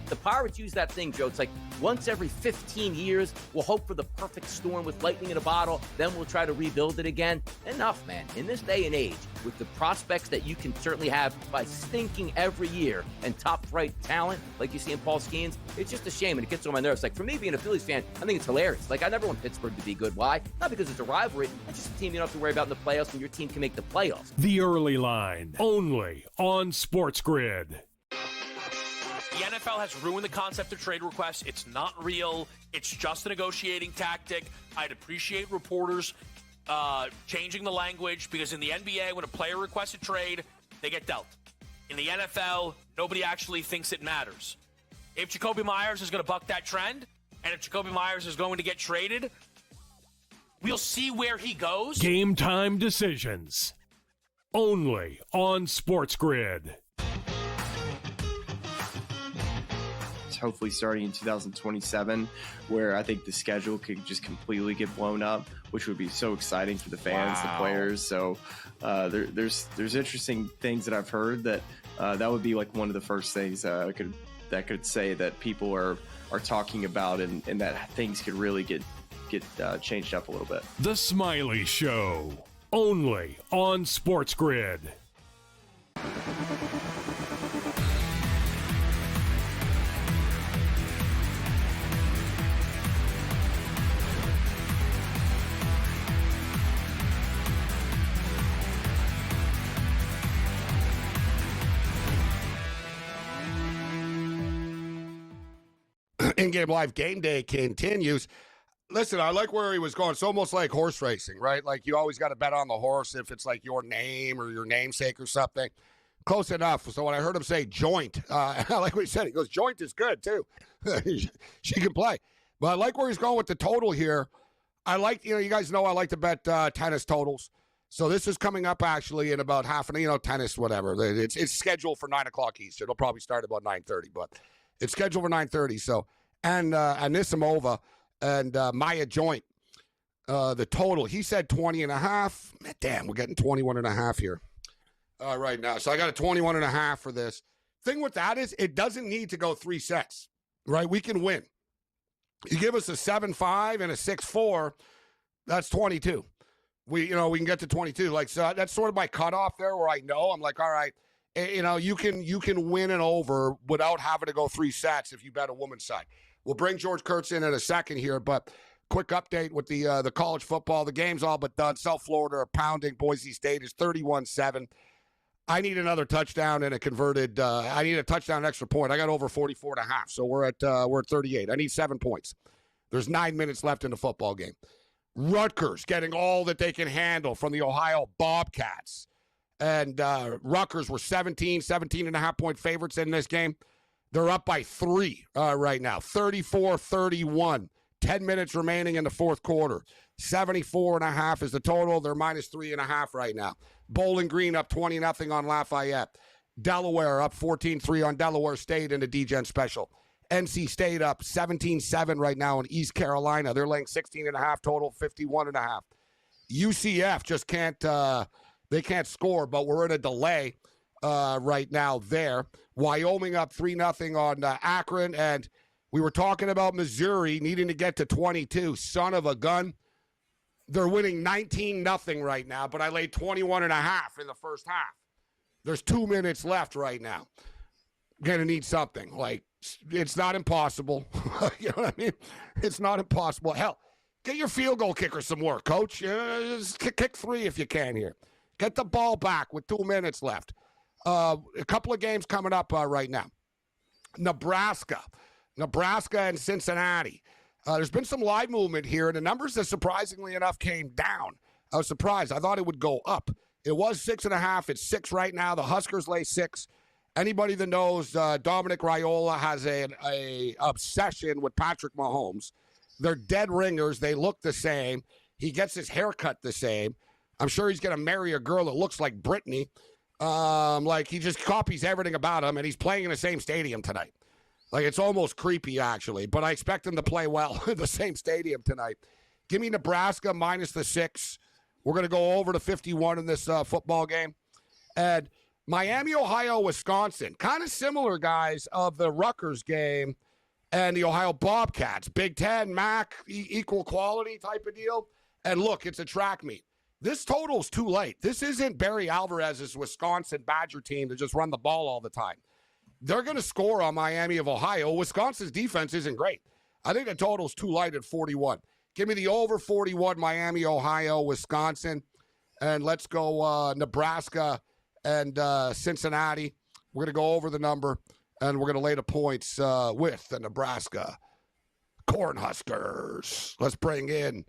The Pirates use that thing, Joe. It's like once every 15 years, we'll hope for the perfect storm with lightning in a bottle, then we'll try to rebuild it again. Enough, man. In this day and age, with the prospects that you can certainly have by stinking every year and top-flight talent like you see in Paul Skeens, it's just a shame, and it gets on my nerves. Like, for me, being a Phillies fan, I think it's hilarious. Like, I never want Pittsburgh to be good. Why? Not because it's a rivalry. It's just a team you don't have to worry about in the playoffs, and your team can make the playoffs. The Early Line, only on SportsGrid. The NFL has ruined the concept of trade requests. It's not real. It's just a negotiating tactic. I'd appreciate reporters changing the language, because in the NBA, when a player requests a trade, they get dealt. In the NFL, nobody actually thinks it matters. If Jacoby Myers is going to buck that trend, and if Jacoby Myers is going to get traded, we'll see where he goes. Game time decisions, only on SportsGrid. Hopefully starting in 2027, where I think the schedule could just completely get blown up, which would be so exciting for the fans, the players. So there's interesting things that I've heard that that would be like one of the first things that could say that people are talking about, and that things could really get changed up a little bit. The Smiley Show, only on SportsGrid. In-game live game day continues. Listen, I like where he was going. It's almost like horse racing, right? Like you always got to bet on the horse if it's like your name or your namesake or something. Close enough. So when I heard him say joint, I like what he said. He goes, joint is good too. She can play. But I like where he's going with the total here. I like, you guys know I like to bet tennis totals. So this is coming up actually in about half an, tennis, whatever. It's scheduled for 9 o'clock Eastern. It'll probably start about 9:30, but it's scheduled for 9:30. So and Anisimova and Maya Joint. The total, he said 20.5. Damn, we're getting 21.5 here right now. So I got a 21.5 for this. Thing with that is it doesn't need to go 3 sets, right? We can win. You give us a 7-5 and a 6-4, that's 22. We can get to 22. Like, so that's sort of my cutoff there where I know I'm like, all right, you can win and over without having to go 3 sets if you bet a woman's side. We'll bring George Kurtz in a second here, but quick update with the college football. The game's all but done. South Florida are pounding Boise State is 31-7. I need another touchdown and a converted. I need a touchdown extra point. I got over 44.5, so we're at 38. I need 7 points. There's 9 minutes left in the football game. Rutgers getting all that they can handle from the Ohio Bobcats. And Rutgers were 17.5 point favorites in this game. They're up by 3 right now, 34-31. 10 minutes remaining in the fourth quarter. 74.5 is the total. They're minus 3.5 right now. Bowling Green up 20-0 on Lafayette. Delaware up 14-3 on Delaware State in the D-Gen special. NC State up 17-7 right now in East Carolina. They're laying 16.5 total, 51.5. UCF just can't, they can't score, but we're in a delay right now there. Wyoming up 3-0 on Akron, and we were talking about Missouri needing to get to 22. Son of a gun. They're winning 19-0 right now, but I laid 21.5 in the first half. There's 2 minutes left right now. Going to need something. Like, it's not impossible. You know what I mean? It's not impossible. Hell, get your field goal kicker some work, coach. Just kick 3 if you can here. Get the ball back with 2 minutes left. A couple of games coming up right now. Nebraska and Cincinnati. There's been some live movement here, and the numbers that surprisingly enough came down. I was surprised. I thought it would go up. It was 6.5. It's 6 right now. The Huskers lay 6. Anybody that knows Dominic Raiola has a obsession with Patrick Mahomes. They're dead ringers. They look the same. He gets his haircut the same. I'm sure he's going to marry a girl that looks like Britney. Like, he just copies everything about him, and he's playing in the same stadium tonight. Like, it's almost creepy, actually. But I expect him to play well in the same stadium tonight. Give me Nebraska minus the 6. We're going to go over to 51 in this football game. And Miami, Ohio, Wisconsin. Kind of similar, guys, of the Rutgers game and the Ohio Bobcats. Big Ten, MAC, equal quality type of deal. And look, it's a track meet. This total's too late. This isn't Barry Alvarez's Wisconsin Badger team to just run the ball all the time. They're going to score on Miami of Ohio. Wisconsin's defense isn't great. I think the total's too light at 41. Give me the over 41, Miami, Ohio, Wisconsin. And let's go Nebraska and Cincinnati. We're going to go over the number, and we're going to lay the points with the Nebraska Cornhuskers. Let's bring in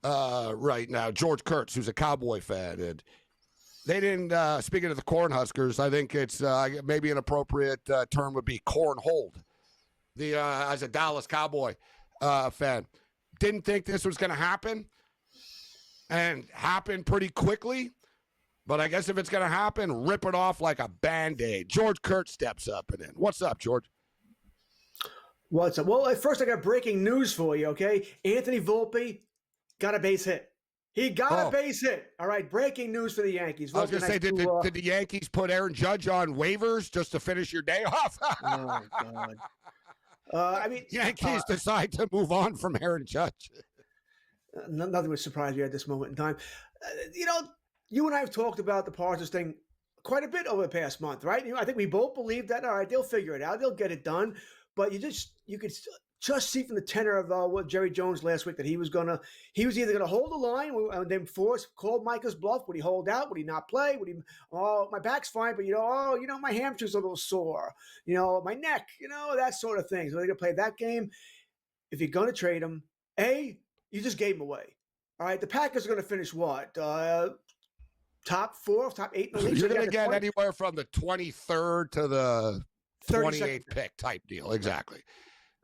right now George Kurtz, who's a Cowboy fan. And they didn't, speaking of the Cornhuskers, I think it's maybe an appropriate term would be cornholed. As a Dallas Cowboy fan, didn't think this was going to happen, and happened pretty quickly. But I guess if it's going to happen, rip it off like a Band-Aid. George Kurtz steps up and in. What's up, George? What's up? Well, at first I got breaking news for you, okay? Anthony Volpe got a base hit. He got a base hit. All right, breaking news for the Yankees. I was going to say, did the Yankees put Aaron Judge on waivers just to finish your day off? Oh, God. I mean, Yankees decide to move on from Aaron Judge. Nothing would surprise you at this moment in time. You and I have talked about the Parsons thing quite a bit over the past month, right? I think we both believe that, all right, they'll figure it out. They'll get it done. But you could just see from the tenor of what Jerry Jones last week that he was either going to hold the line and then call Micah's bluff. Would he hold out? Would he not play? My back's fine, but my hamstring's a little sore. My neck, that sort of thing. So they're going to play that game. If you're going to trade him, you just gave him away. All right, the Packers are going to finish what? Top 4, top 8 in the league. You're going to get anywhere from the 23rd to the 28th pick type deal. Exactly.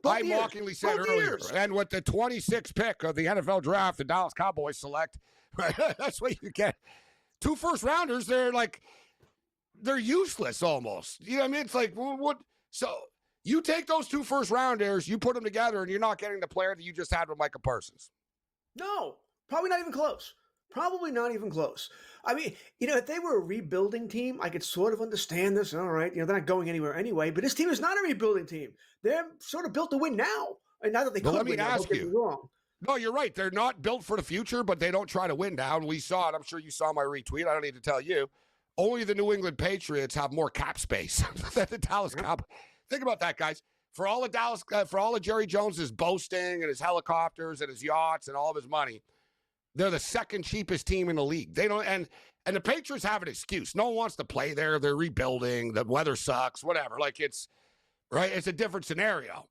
I mockingly said earlier, and with the 26th pick of the NFL draft, the Dallas Cowboys select, right? That's what you get. 2 first-rounders, they're useless almost. You know what I mean? It's like, what? So You take those 2 first-rounders, you put them together, and you're not getting the player that you just had with Micah Parsons. No, probably not even close. Probably not even close. I mean, if they were a rebuilding team, I could sort of understand this. All right, they're not going anywhere anyway. But this team is not a rebuilding team. They're sort of built to win now. And not that they could let me win. ask Don't get me wrong. No, you're right. They're not built for the future, but they don't try to win now. And we saw it. I'm sure you saw my retweet. I don't need to tell you. Only the New England Patriots have more cap space than the Dallas Cowboys. Think about that, guys. For all of Jerry Jones's boasting and his helicopters and his yachts and all of his money, they're the second cheapest team in the league. They don't, and the Patriots have an excuse. No one wants to play there. They're rebuilding. The weather sucks. Whatever. Like it's right. It's a different scenario.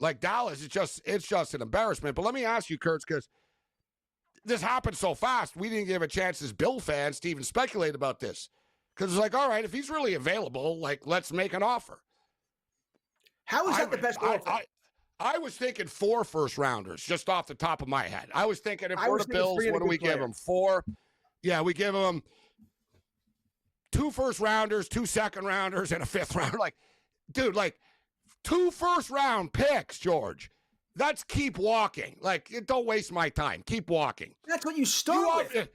Like Dallas, it's just an embarrassment. But let me ask you, Kurtz, because this happened so fast, we didn't give a chance as Bill fans to even speculate about this. Because it's like, all right, if he's really available, like let's make an offer. How is that the best offer? I was thinking 4 first-rounders, just off the top of my head. I was thinking, if we're the Bills, what do we give them? 4? Yeah, we give them 2 first-rounders, 2 second-rounders, and a 5th rounder. Like, dude, like 2 first-round picks, George. That's keep walking. Like, don't waste my time. Keep walking. That's what you start with.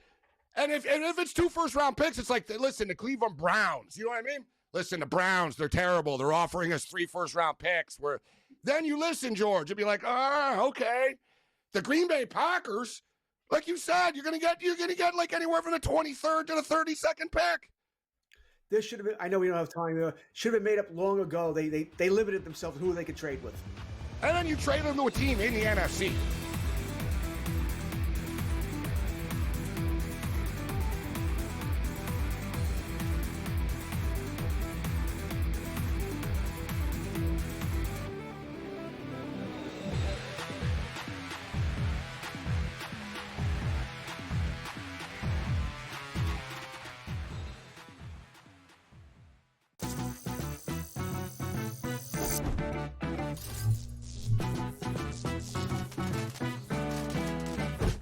And if it's 2 first-round picks, it's like, listen, the Cleveland Browns. You know what I mean? Listen, the Browns, they're terrible. They're offering us 3 first-round picks. Then you listen, George, and be like, okay. The Green Bay Packers, like you said, you're gonna get like anywhere from the 23rd to the 32nd pick. This should have been. I know we don't have time. Should have been made up long ago. They limited themselves who they could trade with. And then you trade them to a team in the NFC.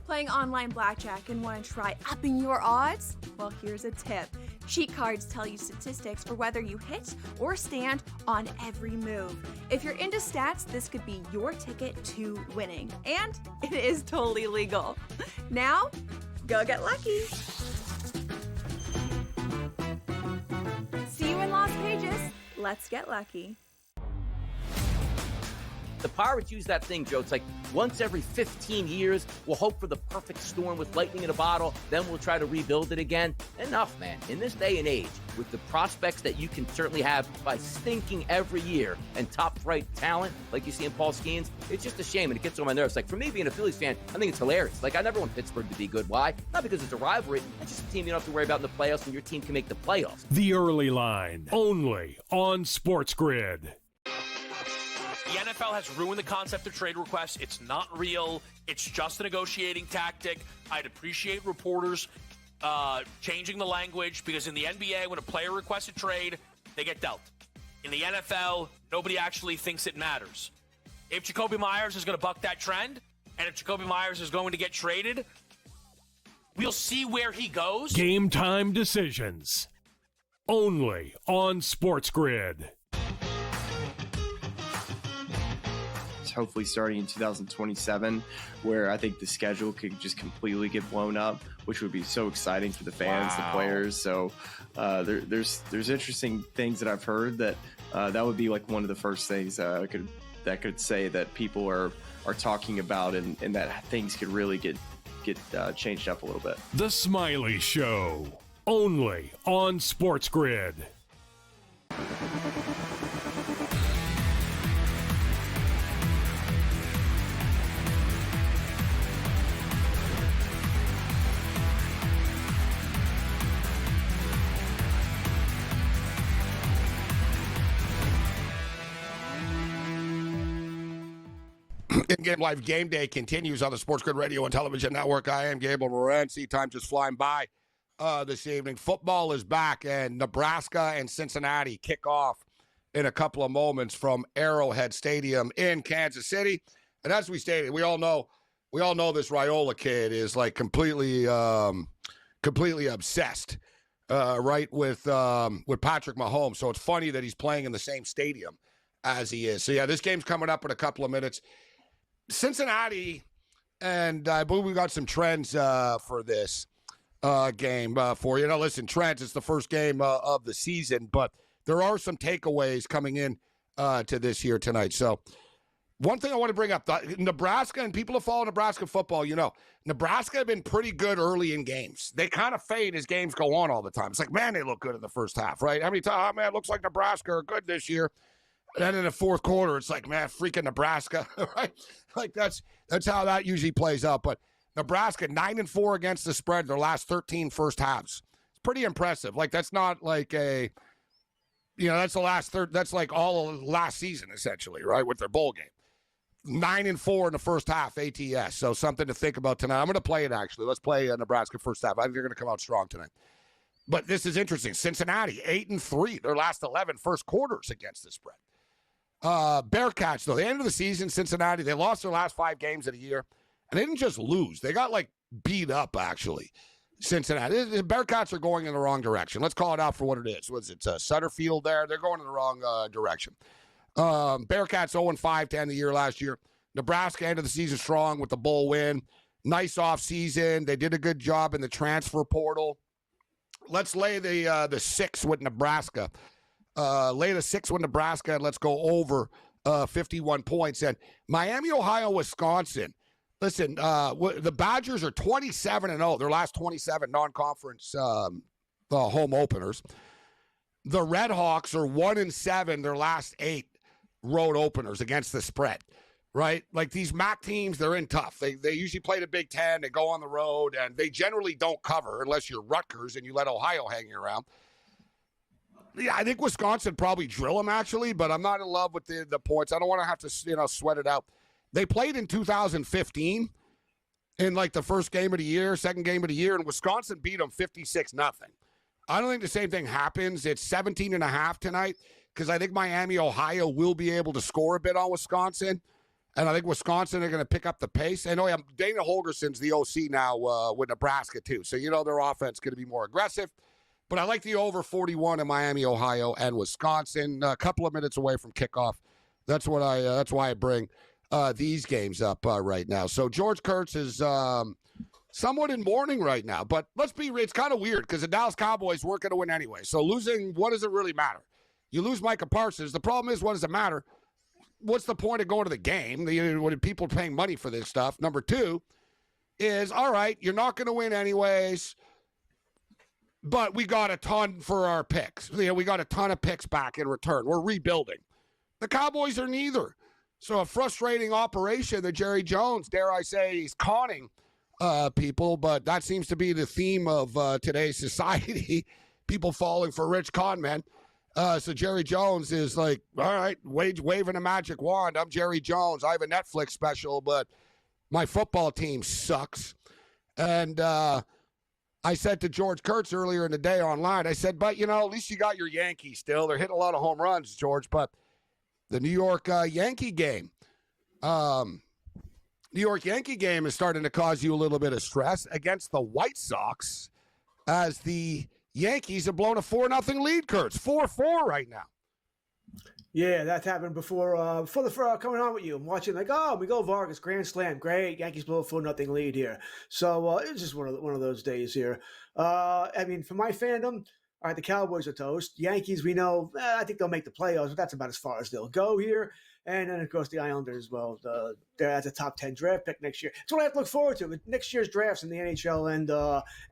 Playing online blackjack and want to try upping your odds? Well, here's a tip. Cheat cards tell you statistics for whether you hit or stand on every move. If you're into stats, this could be your ticket to winning. And it is totally legal. Now, go get lucky. See you in Las Vegas. Let's get lucky. The Pirates use that thing, Joe. It's like once every 15 years, we'll hope for the perfect storm with lightning in a bottle, then we'll try to rebuild it again. Enough, man. In this day and age, with the prospects that you can certainly have by stinking every year and top-flight talent like you see in Paul Skeens, it's just a shame, and it gets on my nerves. Like, for me, being a Phillies fan, I think it's hilarious. Like, I never want Pittsburgh to be good. Why? Not because it's a rivalry. It's just a team you don't have to worry about in the playoffs, and your team can make the playoffs. The Early Line, only on SportsGrid. The NFL has ruined the concept of trade requests. It's not real. It's just a negotiating tactic. I'd appreciate reporters changing the language, because in the NBA, when a player requests a trade, they get dealt. In the NFL, nobody actually thinks it matters. If Jacoby Myers is going to buck that trend, and if Jacoby Myers is going to get traded, we'll see where he goes. Game time decisions, only on SportsGrid. Hopefully starting in 2027, where I think the schedule could just completely get blown up, which would be so exciting for the fans, the players. So there's interesting things that I've heard that that would be like one of the first things that could say that people are talking about, and that things could really get changed up a little bit. The Smiley Show, only on SportsGrid. In-game live game day continues on the SportsGrid Radio and Television Network. I am Gabriel Morency. Time just flying by this evening. Football is back, and Nebraska and Cincinnati kick off in a couple of moments from Arrowhead Stadium in Kansas City. And as we stated, we all know this Raiola kid is like completely obsessed, right, with Patrick Mahomes. So it's funny that he's playing in the same stadium as he is. So, yeah, this game's coming up in a couple of minutes. Cincinnati, and I believe we got some trends for this game for you. Now, listen, trends, it's the first game of the season, but there are some takeaways coming in to this here tonight. So, one thing I want to bring up, Nebraska, and people who follow Nebraska football, Nebraska have been pretty good early in games. They kind of fade as games go on all the time. It's like, man, they look good in the first half, right? How many times, man, it looks like Nebraska are good this year. And then in the fourth quarter, it's like, man, freaking Nebraska, right? Like that's how that usually plays out. But Nebraska, 9-4 against the spread their last 13 first halves. It's pretty impressive. Like, that's not like that's the last third. That's like all of last season, essentially, right, with their bowl game. 9-4 in the first half, ATS. So something to think about tonight. I'm going to play it, actually. Let's play Nebraska first half. I think they're going to come out strong tonight. But this is interesting. Cincinnati, 8-3, their last 11 first quarters against the spread. Bearcats, though, the end of the season, Cincinnati, they lost their last 5 games of the year. And they didn't just lose. They got, beat up, actually. Cincinnati. The Bearcats are going in the wrong direction. Let's call it out for what it is. Was it Sutterfield there? They're going in the wrong direction. Bearcats 0-5 to end the year last year. Nebraska ended the season strong with the bowl win. Nice offseason. They did a good job in the transfer portal. Let's lay the 6 with Nebraska. Lay the 6 with Nebraska, and let's go over 51 points. And Miami, Ohio, Wisconsin. Listen, the Badgers are 27-0. Their last 27 non-conference home openers. The Red Hawks are 1-7. Their last 8 road openers against the spread. Right? Like these MAC teams, they're in tough. They usually play the Big Ten. They go on the road, and they generally don't cover unless you're Rutgers and you let Ohio hang you around. Yeah, I think Wisconsin probably drill them, actually, but I'm not in love with the points. I don't want to have to sweat it out. They played in 2015 in the first game of the year, second game of the year, and Wisconsin beat them 56-0. I don't think the same thing happens. It's 17.5 tonight because I think Miami, Ohio will be able to score a bit on Wisconsin, and I think Wisconsin are going to pick up the pace. I know Dana Holgerson's the OC now with Nebraska too, so their offense is going to be more aggressive. But I like the over 41 in Miami, Ohio, and Wisconsin. A couple of minutes away from kickoff. That's why I bring these games up right now. So George Kurtz is somewhat in mourning right now. But it's kind of weird because the Dallas Cowboys weren't going to win anyway. So losing, what does it really matter? You lose Micah Parsons. The problem is, what does it matter? What's the point of going to the game? When people are paying money for this stuff. Number 2 is, all right, you're not going to win anyways. But we got a ton for our picks. We got a ton of picks back in return. We're rebuilding. The Cowboys are neither. So a frustrating operation that Jerry Jones, dare I say, he's conning people. But that seems to be the theme of today's society. People falling for rich con men. So Jerry Jones is like, all right, waving a magic wand. I'm Jerry Jones. I have a Netflix special, but my football team sucks. And I said to George Kurtz earlier in the day online, I said, but, at least you got your Yankees still. They're hitting a lot of home runs, George. But the New York Yankee game is starting to cause you a little bit of stress against the White Sox as the Yankees have blown a 4-0 lead, Kurtz. 4-4 right now. Yeah, that's happened before the coming on with you. I'm watching Miguel Vargas, grand slam, great. Yankees blow a 4-0 lead here. So it's just one of those days here. For my fandom, all right, the Cowboys are toast. Yankees, we know, I think they'll make the playoffs, but that's about as far as they'll go here. And then, of course, the Islanders, they're at the top 10 draft pick next year. That's what I have to look forward to with next year's drafts in the NHL and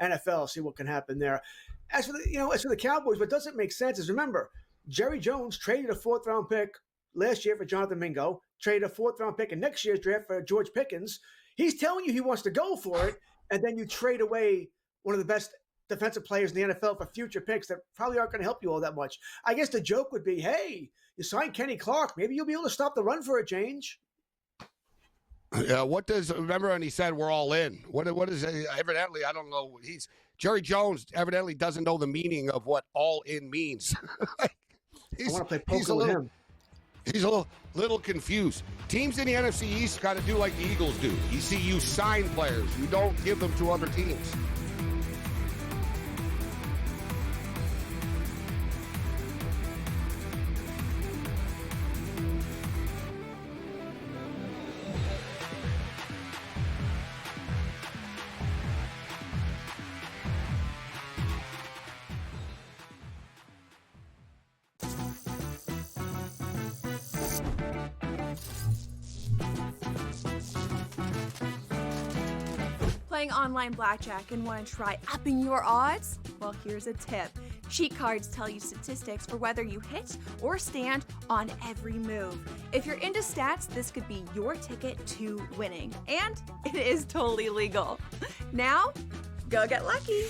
NFL, see what can happen there. As for the Cowboys, what doesn't make sense is, remember, Jerry Jones traded a 4th-round pick last year for Jonathan Mingo, traded a 4th-round pick in next year's draft for George Pickens. He's telling you he wants to go for it, and then you trade away one of the best defensive players in the NFL for future picks that probably aren't going to help you all that much. I guess the joke would be, hey, you signed Kenny Clark. Maybe you'll be able to stop the run for a change. Yeah, remember when he said we're all in? What is it? Evidently, I don't know. Jerry Jones evidently doesn't know the meaning of what all in means. I want to play poker with him. He's a little confused. Teams in the NFC East got to do like the Eagles do. You sign players. You don't give them to other teams. playing online blackjack and want to try upping your odds? Well, here's a tip. Cheat cards tell you statistics for whether you hit or stand on every move. If you're into stats, this could be your ticket to winning. And it is totally legal. Now, go get lucky.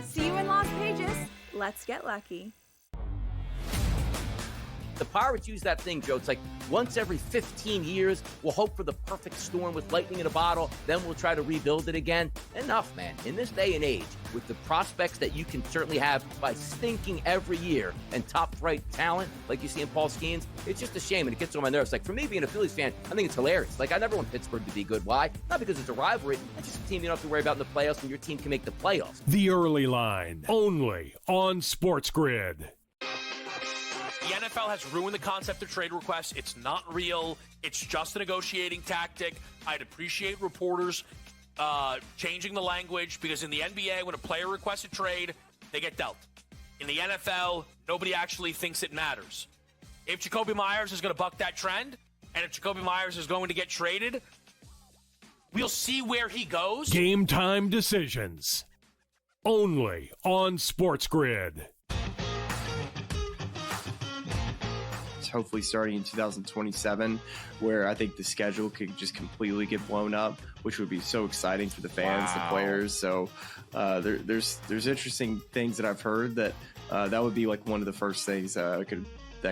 See you in Las Vegas. Let's get lucky. The Pirates use that thing, Joe. It's like once every 15 years, we'll hope for the perfect storm with lightning in a bottle, then we'll try to rebuild it again. Enough, man. In this day and age, with the prospects that you can certainly have by stinking every year and top-flight talent like you see in Paul Skeens, it's just a shame, and it gets on my nerves. Like, for me, being a Phillies fan, I think it's hilarious. Like, I never want Pittsburgh to be good. Why? Not because it's a rivalry. It's just a team you don't have to worry about in the playoffs, and your team can make the playoffs. The Early Line, only on SportsGrid. The NFL has ruined the concept of trade requests. It's not real. It's just a negotiating tactic. I'd appreciate reporters changing the language, because in the NBA, when a player requests a trade, they get dealt. In the NFL, nobody actually thinks it matters. If Jacoby Myers is going to buck that trend, and if Jacoby Myers is going to get traded, we'll see where he goes. Game time decisions, only on SportsGrid. Hopefully starting in 2027, where I think the schedule could just completely get blown up, which would be so exciting for the fans, the players. So there's interesting things that I've heard that that would be like one of the first things that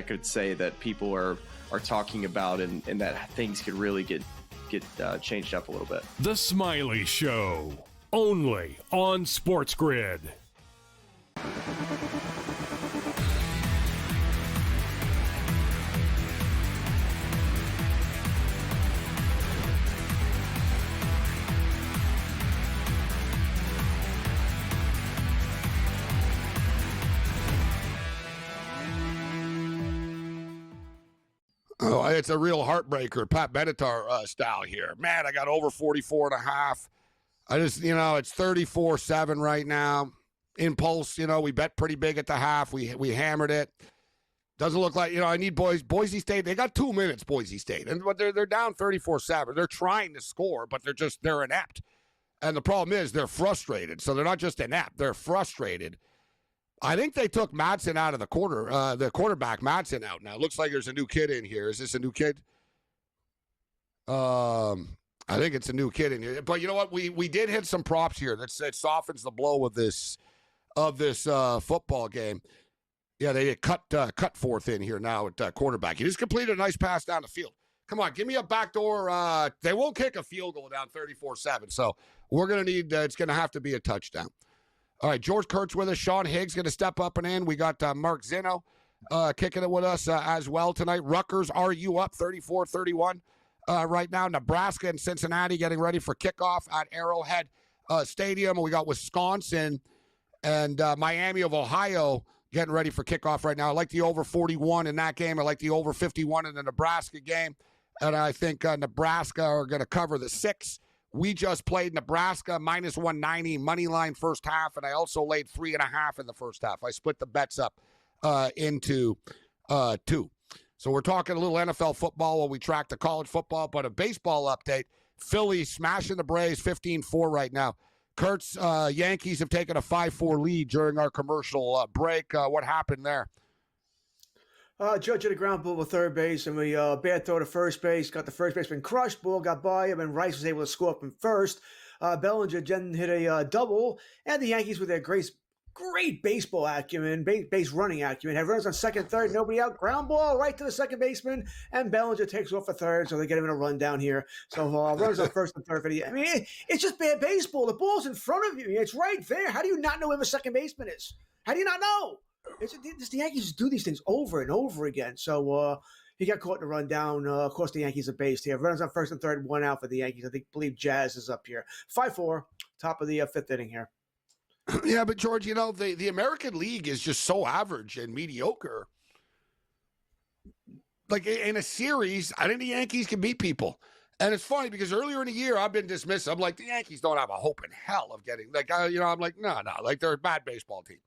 could say that people are talking about, and that things could really get changed up a little bit. The Smiley Show, only on SportsGrid. Oh, it's a real heartbreaker, Pat Benatar style here. Man, I got over 44.5. I just, it's 34-7 right now. Impulse, we bet pretty big at the half. We hammered it. Doesn't look like, I need Boise State. They got 2 minutes, Boise State. But they're down 34-7. They're trying to score, but they're inept. And the problem is they're frustrated. So they're not just inept, they're frustrated. I think they took Madsen out of the quarterback Madsen out now. It looks like there's a new kid in here. Is this a new kid? I think it's a new kid in here. But you know what? We did hit some props here. It softens the blow of this football game. Yeah, they cut forth in here now at quarterback. He just completed a nice pass down the field. Come on, give me a backdoor. They won't kick a field goal down 34-7. So we're going to need, it's going to have to be a touchdown. All right, George Kurtz with us. Sean Higgs going to step up and in. We got Mark Zinno kicking it with us as well tonight. Rutgers, RU up 34-31 right now. Nebraska and Cincinnati getting ready for kickoff at Arrowhead Stadium. We got Wisconsin and Miami of Ohio getting ready for kickoff right now. I like the over 41 in that game. I like the over 51 in the Nebraska game. And I think Nebraska are going to cover the 6. We just played Nebraska minus 190 money line first half, and I also laid 3.5 in the first half. I split the bets up into 2. So we're talking a little NFL football while we track the college football, but a baseball update. Phillies smashing the Braves 15-4 right now. Kurtz, Yankees have taken a 5-4 lead during our commercial break. What happened there? Judge at a ground ball with third base, and we bad throw to first base. Got the first baseman crushed. Ball got by him, and Rice was able to score up from first. Bellinger then hit a double, and the Yankees with their great baseball acumen, base running acumen, have runners on second, third, nobody out. Ground ball right to the second baseman, and Bellinger takes off for third, so they get him in a run down here. So runners on first and third. I mean, it's just bad baseball. The ball's in front of you. It's right there. How do you not know where the second baseman is? How do you not know? The Yankees do these things over and over again. So he got caught in a run down. Of course, the Yankees are based here. Runners on first and third, 1 out for the Yankees. I believe Jazz is up here. 5-4, top of the 5th inning here. Yeah, but George, the American League is just so average and mediocre. Like in a series, I think the Yankees can beat people. And it's funny because earlier in the year, I've been dismissed. I'm like, the Yankees don't have a hope in hell of getting, I'm like, no, like they're a bad baseball team.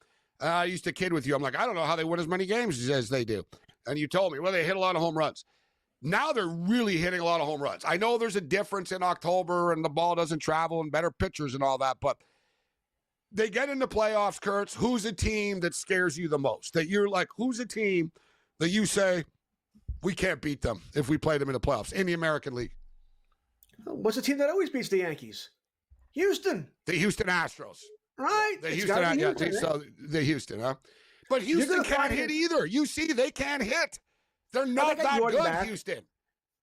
I used to kid with you. I'm like, I don't know how they win as many games as they do. And you told me, well, they hit a lot of home runs. Now they're really hitting a lot of home runs. I know there's a difference in October and the ball doesn't travel and better pitchers and all that, but they get into playoffs, Kurtz. Who's a team that scares you the most? That you're like, who's a team that you say, we can't beat them if we play them in the playoffs in the American League? What's the team that always beats the Yankees? Houston. The Houston Astros. Right. The Houston, huh? But Houston can't hit either. You see, they can't hit. They're not that good, Houston.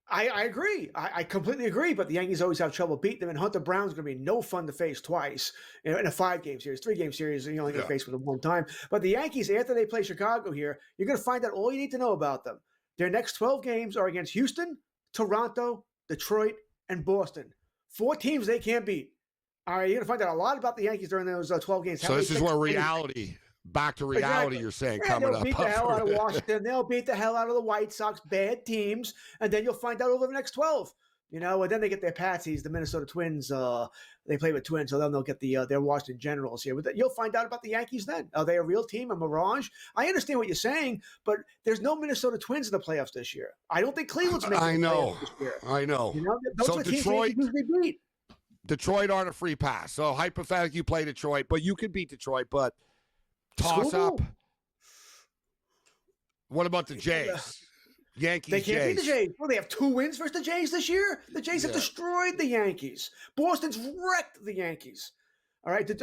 I agree. I completely agree. But the Yankees always have trouble beating them. And Hunter Brown's going to be no fun to face twice in a 5-game series, 3-game series. You only get faced with them one time. But the Yankees, after they play Chicago here, you're going to find out all you need to know about them. Their next 12 games are against Houston, Toronto, Detroit, and Boston. 4 teams they can't beat. All right, you're going to find out a lot about the Yankees during those 12 games. So this is where reality, back to reality, you're saying, coming up. They'll beat the hell out of Washington. They'll beat the hell out of the White Sox, bad teams. And then you'll find out over the next 12. And then they get their patsies, the Minnesota Twins. They play with Twins, so then they'll get their Washington Generals here. But you'll find out about the Yankees then. Are they a real team, a mirage? I understand what you're saying, but there's no Minnesota Twins in the playoffs this year. I don't think Cleveland's making the playoffs this year. I know. Those so are the teams they usually beat. Detroit aren't a free pass. So hypothetically, you play Detroit, but you could beat Detroit, but toss up. What about the Jays? Yankees, they can't Jays. beat the Jays. Well, they have 2 wins versus the Jays this year. The Jays have destroyed the Yankees. Boston's wrecked the Yankees. All right. You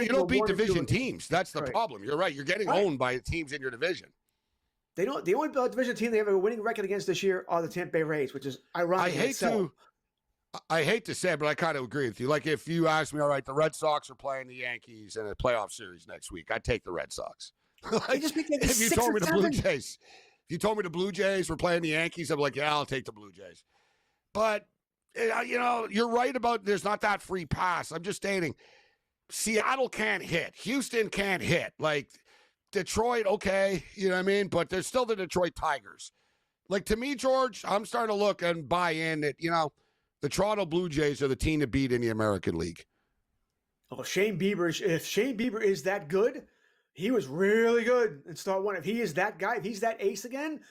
don't beat division teams. That's the problem. You're right. You're getting owned by teams in your division. They don't. The only division team they have a winning record against this year are the Tampa Bay Rays, which is ironic. I hate to say it, but I kind of agree with you. Like if you ask me, all right, the Red Sox are playing the Yankees in a playoff series next week, I'd take the Red Sox. If you told me the Blue Jays. If you told me the Blue Jays were playing the Yankees, I'm like, yeah, I'll take the Blue Jays. But, you're right about there's not that free pass. I'm just stating Seattle can't hit. Houston can't hit. Like, Detroit, okay, you know what I mean? But there's still the Detroit Tigers. Like, to me, George, I'm starting to look and buy in that, the Toronto Blue Jays are the team to beat in the American League. Oh, if Shane Bieber is that good, he was really good in start 1. If he is that guy, if he's that ace again,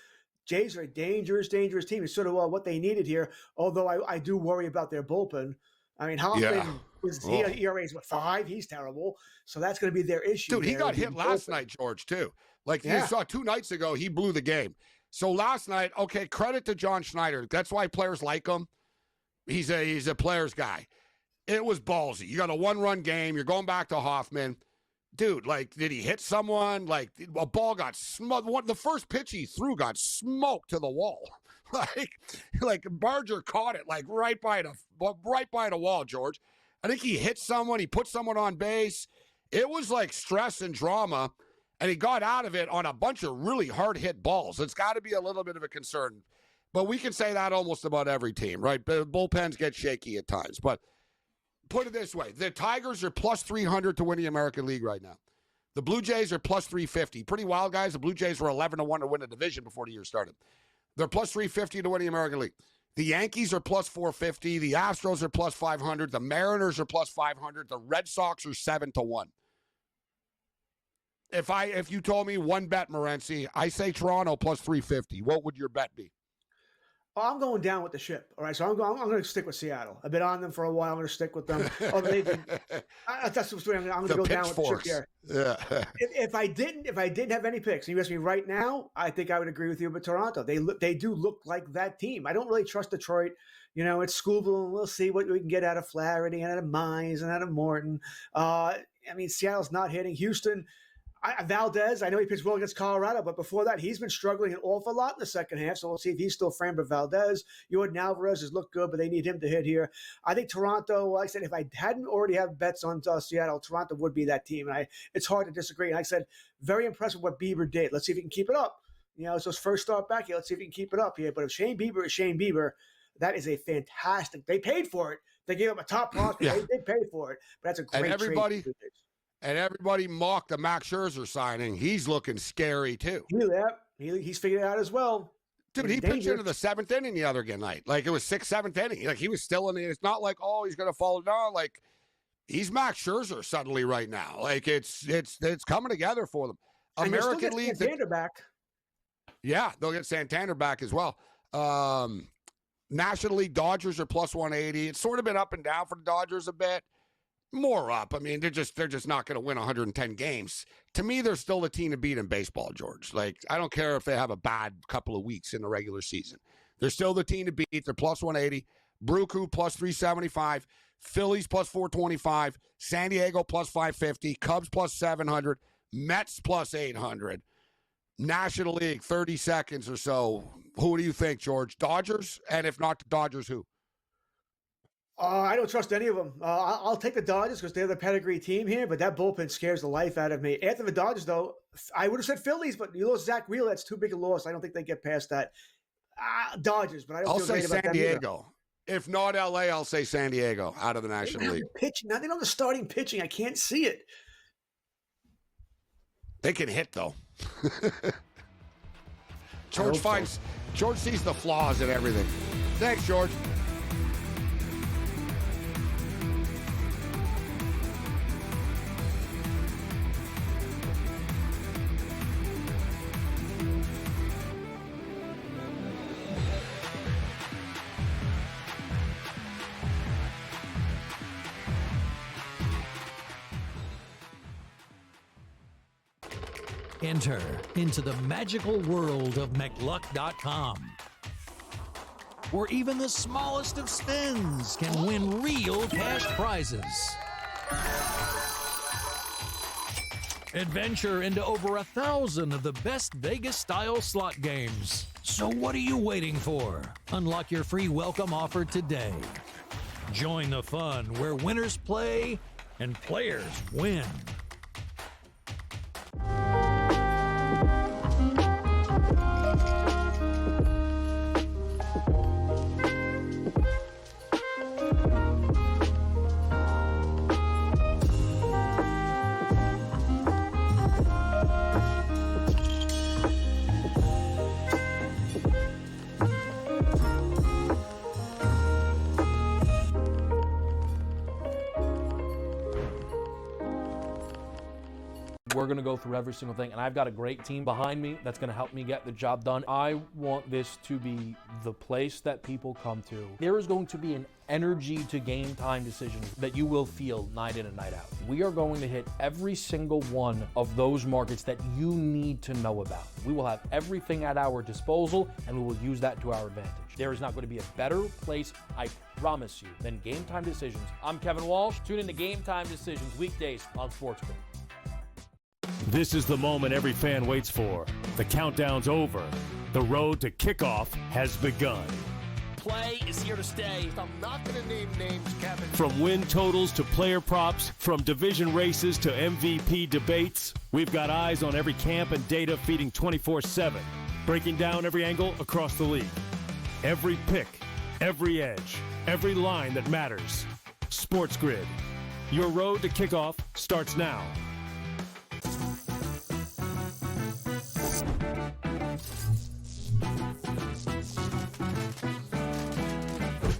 Jays are a dangerous, dangerous team. It's sort of what they needed here, although I do worry about their bullpen. I mean, Hoffman, his ERA is 5? He's terrible. So that's going to be their issue. Dude, he got hit last night, George, too. Like you saw 2 nights ago, he blew the game. So last night, okay, credit to John Schneider. That's why players like him. He's a player's guy. It was ballsy. You got a 1-run game. You're going back to Hoffman. Dude, like, did he hit someone? Like, a ball got smoked. The first pitch he threw got smoked to the wall. Like Barger caught it, like, right by the wall, George. I think he hit someone. He put someone on base. It was like stress and drama, and he got out of it on a bunch of really hard-hit balls. It's got to be a little bit of a concern. But we can say that almost about every team, right? Bullpens get shaky at times. But put it this way. The Tigers are plus 300 to win the American League right now. The Blue Jays are plus 350. Pretty wild, guys. The Blue Jays were 11-1 to win the division before the year started. They're plus 350 to win the American League. The Yankees are plus 450. The Astros are plus 500. The Mariners are plus 500. The Red Sox are 7-1. If you told me one bet, Morency, I say Toronto plus 350. What would your bet be? Oh, I'm going down with the ship. All right, so I'm going to stick with Seattle. I've been on them for a while. I'm going to stick with them. That's what I'm going to go down with the ship here. Yeah. If I didn't have any picks, and you ask me right now, I think I would agree with you. But Toronto, they do look like that team. I don't really trust Detroit. It's Scooble, and we'll see what we can get out of Flaherty and out of Mize and out of Morton. Seattle's not hitting. Houston. Valdez, I know he pitched well against Colorado, but before that, he's been struggling an awful lot in the second half. So we'll see if he's still Framber Valdez. Jordan Alvarez has looked good, but they need him to hit here. I think Toronto, like I said, if I hadn't already have bets on Seattle, Toronto would be that team. And it's hard to disagree. And like I said, very impressed with what Bieber did. Let's see if he can keep it up. It's his first start back here. Let's see if he can keep it up here. But if Shane Bieber is Shane Bieber, that is a fantastic. They paid for it. They gave him a top prospect. Yeah. They did pay for it. But that's a great trade. And everybody mocked the Max Scherzer signing. He's looking scary, too. He's figured it out as well. Dude, he pitched into the 7th inning the other night. Like, it was 6th, 7th inning. Like, he was still in the – it's not like, oh, he's going to fall down. Like, he's Max Scherzer suddenly right now. Like, it's coming together for them. And American League – Santander back. Yeah, they'll get Santander back as well. National League Dodgers are plus 180. It's sort of been up and down for the Dodgers a bit. More up. I mean, they're just not going to win 110 games. To me, they're still the team to beat in baseball, George. Like, I don't care if they have a bad couple of weeks in the regular season. They're still the team to beat. They're plus 180. Bruku plus 375. Phillies plus 425. San Diego plus 550. Cubs plus 700. Mets plus 800. National League, 30 seconds or so. Who do you think, George? Dodgers? And if not the Dodgers, who? I don't trust any of them. I'll take the Dodgers because they're the pedigree team here, but that bullpen scares the life out of me. After the Dodgers, though, I would have said Phillies, but you lost Zach Wheeler. That's too big a loss. I don't think they get past that. Dodgers, but I don't I'll feel say great about San them either. Diego. If not LA, I'll say San Diego out of the National League. Pitching. Now they don't have the starting pitching. I can't see it. They can hit, though. George sees the flaws in everything. Thanks, George. Enter into the magical world of McLuck.com, where even the smallest of spins can win real cash prizes. Adventure into over 1,000 of the best Vegas-style slot games. So what are you waiting for? Unlock your free welcome offer today. Join the fun where winners play and players win. We're going to go through every single thing, and I've got a great team behind me that's going to help me get the job done. I want this to be the place that people come to. There is going to be an energy to game time decisions that you will feel night in and night out. We are going to hit every single one of those markets that you need to know about. We will have everything at our disposal, and we will use that to our advantage. There is not going to be a better place, I promise you, than Game Time Decisions. I'm Kevin Walsh. Tune in to Game Time Decisions weekdays on SportsGrid. This is the moment every fan waits for. The countdown's over. The road to kickoff has begun. Play is here to stay. I'm not going to name names, Kevin. From win totals to player props, from division races to MVP debates, we've got eyes on every camp and data feeding 24/7, breaking down every angle across the league. Every pick, every edge, every line that matters. SportsGrid. Your road to kickoff starts now.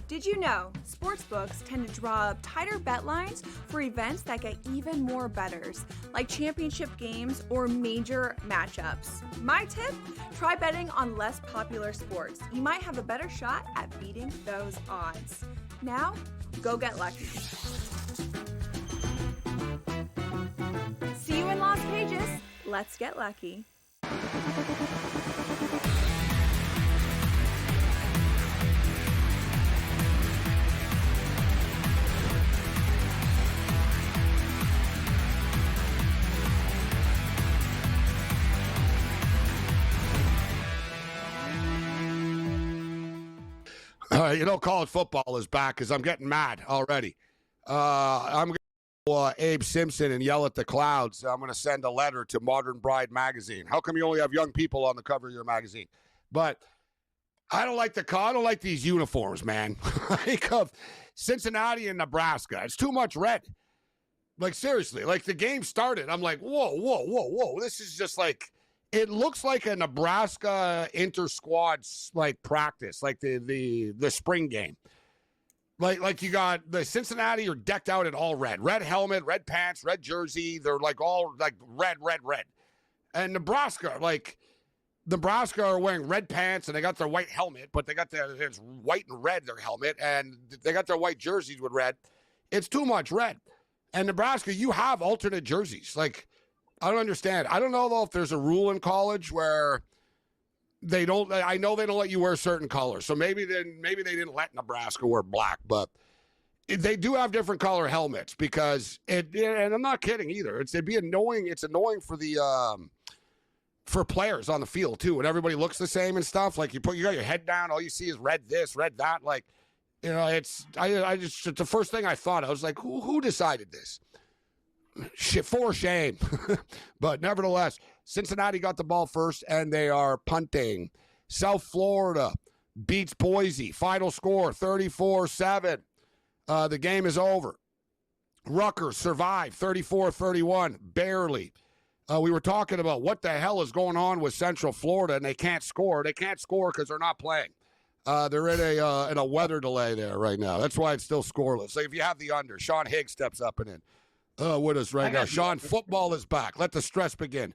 Did you know sportsbooks tend to draw up tighter bet lines for events that get even more bettors, like championship games or major matchups? My tip? Try betting on less popular sports. You might have a better shot at beating those odds. Now, go get lucky. See you in Las Vegas. Let's get lucky. College football is back because I'm getting mad already. I'm going to Abe Simpson and yell at the clouds. I'm going to send a letter to Modern Bride magazine. How come you only have young people on the cover of your magazine? But I don't like these uniforms, man. Like of Cincinnati and Nebraska. It's too much red. Like, seriously. Like, the game started. I'm like, whoa. This is just like, it looks like a Nebraska inter-squad, like, practice, like the spring game. Like you got the Cincinnati are decked out in all red. Red helmet, red pants, red jersey. They're like all like red. And Nebraska, like, Nebraska are wearing red pants and they got their white helmet, but they got it's white and red, their helmet, and they got their white jerseys with red. It's too much red. And Nebraska, you have alternate jerseys. Like, I don't understand. I don't know, though, if there's a rule in college where they don't, I know they don't let you wear certain colors. So maybe they didn't let Nebraska wear black, but they do have different color helmets because and I'm not kidding either. It'd be annoying. It's annoying for players on the field too, and everybody looks the same and stuff. Like you got your head down, all you see is red this, red that. Like, it's the first thing I thought. I was like, who decided this? Shit, for shame. But nevertheless, Cincinnati got the ball first, and they are punting. South Florida beats Boise. Final score 34-7. The game is over. Rutgers survived 34-31, barely. We were talking about what the hell is going on with Central Florida, and they can't score. They can't score because they're not playing. They're in a weather delay there right now. That's why it's still scoreless. So if you have the under, Sean Higgs steps up and in with us right now. Sean, football is back. Let the stress begin.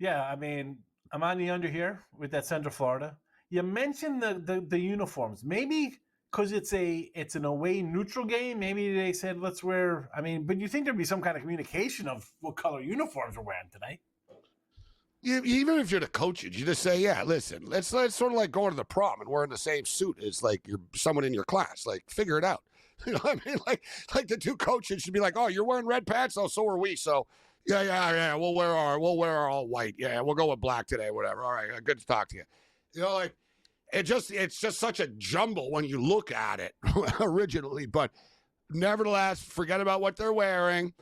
Yeah, I mean, I'm on the under here with that Central Florida. You mentioned the uniforms. Maybe because it's an away neutral game, maybe they said let's wear. I mean, but you think there'd be some kind of communication of what color uniforms we're wearing today? Even if you're the coaches, you just say, yeah, listen, let's sort of like going to the prom and wearing the same suit as like you're someone in your class. Like, figure it out. You know what I mean? Like the two coaches should be like, oh, you're wearing red pants? Oh, so are we. So yeah. We'll wear our all white. Yeah, we'll go with black today, whatever. All right, good to talk to you. You know, like it's just such a jumble when you look at it originally. But nevertheless, forget about what they're wearing.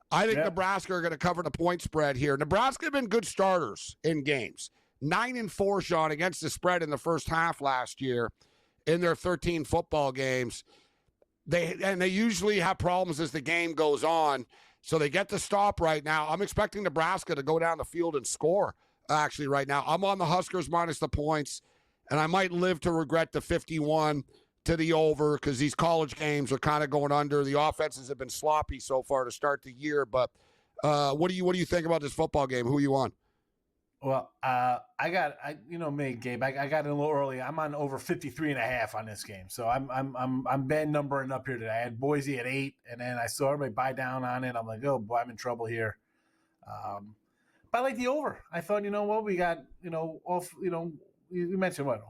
I think Nebraska are going to cover the point spread here. Nebraska have been good starters in games. 9-4, Sean, against the spread in the first half last year in their 13 football games. They usually have problems as the game goes on, so they get the stop right now. I'm expecting Nebraska to go down the field and score, actually, right now. I'm on the Huskers minus the points, and I might live to regret the 51 to the over because these college games are kind of going under. The offenses have been sloppy so far to start the year. But what do you think about this football game? Who are you on? Well, me, Gabe. I got in a little early. I'm on over 53.5 on this game, so I'm bad numbering up here today. I had Boise at 8, and then I saw everybody buy down on it. I'm like, oh boy, I'm in trouble here. But I like the over. I thought, you know what, we got, you mentioned what.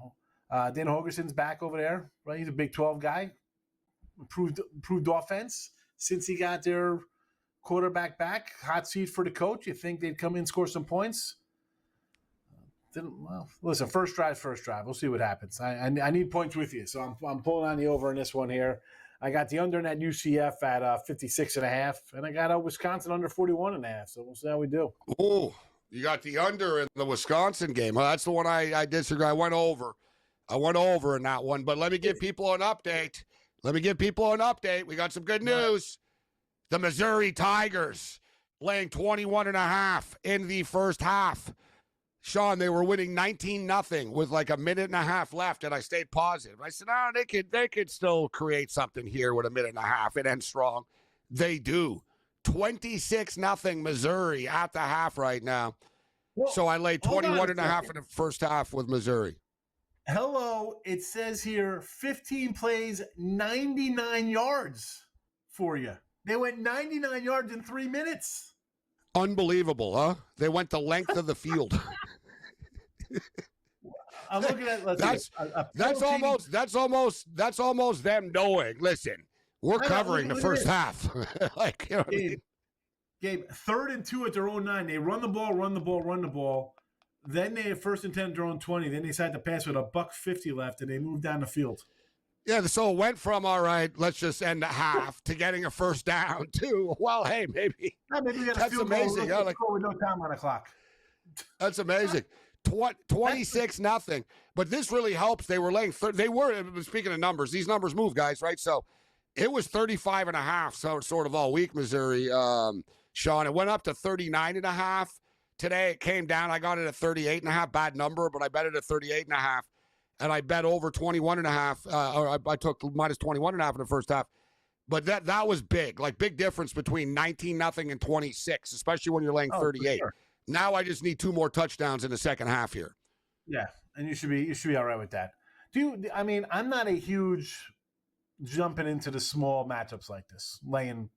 Dana Holgerson's back over there, right? He's a Big 12 guy. Improved offense since he got their quarterback back. Hot seat for the coach. You think they'd come in and score some points? Listen, first drive. We'll see what happens. I need points with you, so I'm pulling on the over in this one here. I got the under in that UCF at 56.5, and I got Wisconsin under 41.5. So we'll see how we do. Oh, you got the under in the Wisconsin game. Well, that's the one I disagree. I went over in that one, but let me give people an update. We got some good news. The Missouri Tigers laying 21.5 in the first half. Sean, they were winning 19-0 with like a minute and a half left, and I stayed positive. I said, they could still create something here with a minute and a half and end strong. They do. 26-0 Missouri at the half right now. Well, so I laid 21.5 in the first half with Missouri. Hello, it says here 15 plays, 99 yards for you. They went 99 yards in 3 minutes. Unbelievable, huh? They went the length of the field. I'm looking at that's almost them knowing. Listen, we're covering the first half. Like, you know what I mean? Gabe, 3rd and 2 at their own 9. They run the ball. Then they have 1st and 10 at their own 20. Then they decide to pass with $1.50 left, and they move down the field. Yeah, so it went from, all right, let's just end the half to getting a first down to, well, hey, maybe. Maybe we got that's amazing. With no time on the clock. That's amazing. 26-0. But this really helps. They were laying speaking of numbers, these numbers move, guys, right? So it was 35.5, so sort of all week, Missouri, Sean. It went up to 39.5. Today it came down. I got it at 38.5. Bad number, but I bet it at 38.5. And I bet over 21.5. Or I took minus 21.5 in the first half. But that was big. Like, big difference between 19-0 and 26, especially when you're laying 38. Sure. Now I just need 2 more touchdowns in the second half here. Yeah, and you should be all right with that. I'm not a huge jumping into the small matchups like this, laying